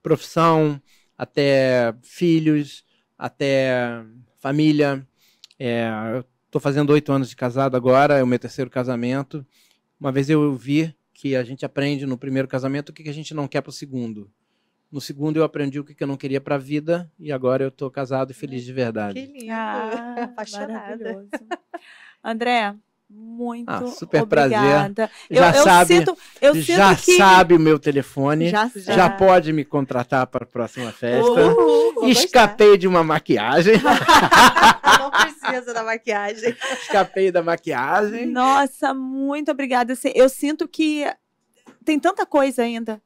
Speaker 3: profissão, até filhos, até família. Eu estou fazendo 8 anos de casado agora, é o meu 3º casamento. Uma vez eu vi que a gente aprende no primeiro casamento o que a gente não quer para o segundo. No segundo eu aprendi o que eu não queria para a vida e agora eu estou casado e feliz de verdade.
Speaker 2: Que lindo.
Speaker 1: Apaixonada.
Speaker 2: Apaixonada.
Speaker 1: André, muito
Speaker 3: super
Speaker 1: obrigada.
Speaker 3: Prazer.
Speaker 1: Eu sinto
Speaker 3: já
Speaker 1: que...
Speaker 3: sabe o meu telefone,
Speaker 1: Já
Speaker 3: pode me contratar para a próxima festa.
Speaker 2: Vou
Speaker 3: Escapei de uma maquiagem.
Speaker 2: Não precisa da maquiagem.
Speaker 3: Escapei da maquiagem.
Speaker 1: Nossa, muito obrigada. Eu sinto que tem tanta coisa ainda.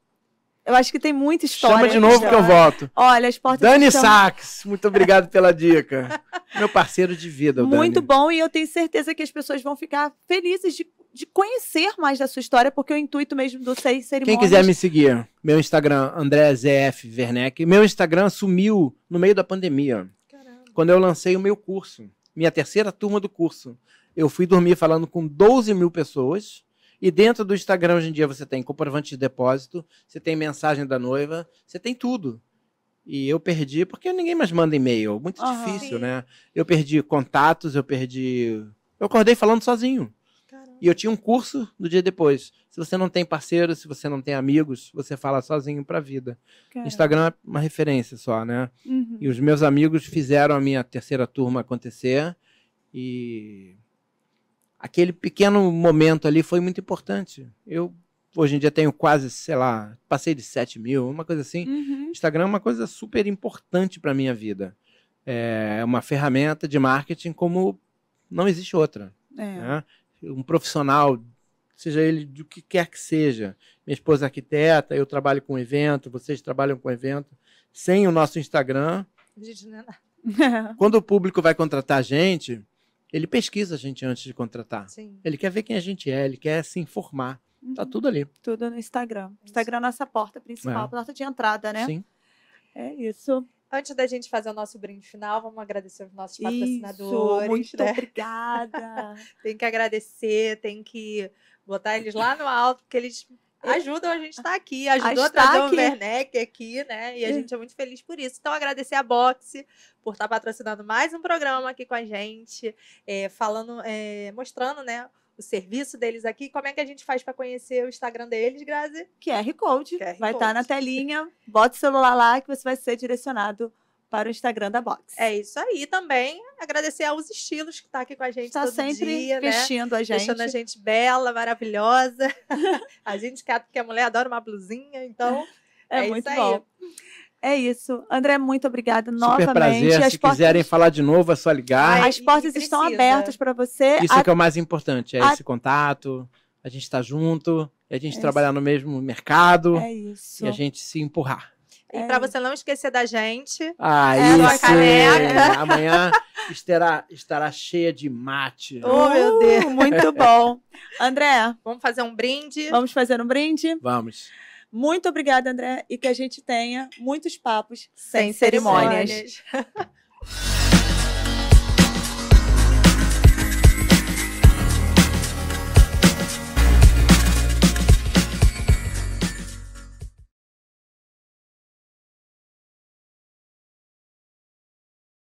Speaker 1: Eu acho que tem muita história.
Speaker 3: Chama de novo que eu volto.
Speaker 1: Olha, as portas
Speaker 3: Dani
Speaker 1: estão...
Speaker 3: Sachs, muito obrigado pela dica. Meu parceiro de vida, o
Speaker 1: Muito
Speaker 3: Dani.
Speaker 1: bom, e eu tenho certeza que as pessoas vão ficar felizes de conhecer mais da sua história, porque o intuito mesmo do Seis Cerimônias...
Speaker 3: Quem quiser me seguir, meu Instagram, André ZF Werneck. Meu Instagram sumiu no meio da pandemia.
Speaker 2: Caramba.
Speaker 3: Quando eu lancei o meu curso, minha 3ª turma do curso. Eu fui dormir falando com 12 mil pessoas. E dentro do Instagram, hoje em dia, você tem comprovante de depósito, você tem mensagem da noiva, você tem tudo. E eu perdi, porque ninguém mais manda e-mail. Muito difícil, né? Eu perdi contatos, eu acordei falando sozinho.
Speaker 2: Caramba.
Speaker 3: E eu tinha um curso no dia depois. Se você não tem parceiro, se você não tem amigos, você fala sozinho pra vida.
Speaker 1: Caramba.
Speaker 3: Instagram é uma referência só, né?
Speaker 1: Uhum.
Speaker 3: E os meus amigos fizeram a minha 3ª turma acontecer. E... aquele pequeno momento ali foi muito importante. Eu, hoje em dia, tenho quase, sei lá, passei de 7 mil, uma coisa assim.
Speaker 1: Uhum.
Speaker 3: Instagram é uma coisa super importante para a minha vida. É uma ferramenta de marketing como não existe outra. Né? um profissional, seja ele do que quer que seja. Minha esposa é arquiteta, eu trabalho com evento, vocês trabalham com evento. Sem o nosso Instagram,
Speaker 2: A gente não é nada.
Speaker 3: quando o público vai contratar a gente, ele pesquisa a gente antes de contratar.
Speaker 2: Sim.
Speaker 3: Ele quer ver quem a gente é, ele quer se informar. Tá tudo ali.
Speaker 1: Tudo no Instagram. Instagram é a nossa porta principal,
Speaker 3: É.
Speaker 1: porta de entrada, né?
Speaker 3: Sim.
Speaker 1: É isso.
Speaker 2: Antes da gente fazer o nosso brinde final, vamos agradecer os nossos
Speaker 1: Isso,
Speaker 2: patrocinadores.
Speaker 1: muito
Speaker 2: Né?
Speaker 1: obrigada.
Speaker 2: Tem que agradecer, tem que botar eles lá no alto, porque eles ajudam a gente a estar aqui, ajudou a
Speaker 1: estar
Speaker 2: trazer o
Speaker 1: aqui.
Speaker 2: Werneck aqui, né? E a gente é muito feliz por isso. Então, agradecer a Boxe por estar patrocinando mais um programa aqui com a gente, falando, mostrando, né, o serviço deles aqui. Como é que a gente faz para conhecer o Instagram deles, Grazi?
Speaker 1: QR Code.
Speaker 2: QR
Speaker 1: Vai estar
Speaker 2: Code.
Speaker 1: na telinha. Bota o celular lá que você vai ser direcionado para o Instagram da Box.
Speaker 2: É isso aí. Também agradecer aos estilos que está aqui com a gente
Speaker 1: Está
Speaker 2: todo
Speaker 1: sempre
Speaker 2: dia, né?
Speaker 1: vestindo a gente.
Speaker 2: Deixando a gente bela, maravilhosa. A gente que a mulher adora uma blusinha, então
Speaker 1: É
Speaker 2: isso
Speaker 1: muito
Speaker 2: aí.
Speaker 1: bom. É isso. André, muito obrigada
Speaker 3: Super
Speaker 1: novamente.
Speaker 3: prazer.
Speaker 1: As
Speaker 3: Se
Speaker 1: portas,
Speaker 3: quiserem falar de novo, é só ligar.
Speaker 2: Ai,
Speaker 1: as portas
Speaker 2: e
Speaker 1: estão
Speaker 2: precisa.
Speaker 1: abertas para você.
Speaker 3: Isso é que é o mais importante, é
Speaker 1: a-
Speaker 3: esse contato, a gente tá junto, e a gente
Speaker 1: É
Speaker 3: trabalhar no mesmo mercado
Speaker 1: É isso.
Speaker 3: e a gente se empurrar.
Speaker 2: E para você não esquecer da gente,
Speaker 3: Aí
Speaker 1: uma
Speaker 3: sim,
Speaker 2: caneca.
Speaker 3: amanhã estará cheia de mate.
Speaker 2: Oh, meu Deus.
Speaker 1: Muito bom. André,
Speaker 2: vamos fazer um brinde.
Speaker 1: vamos fazer um brinde?
Speaker 3: Vamos.
Speaker 1: Muito obrigada, André, e que a gente tenha muitos papos sem
Speaker 2: cerimônias.
Speaker 1: cerimônias.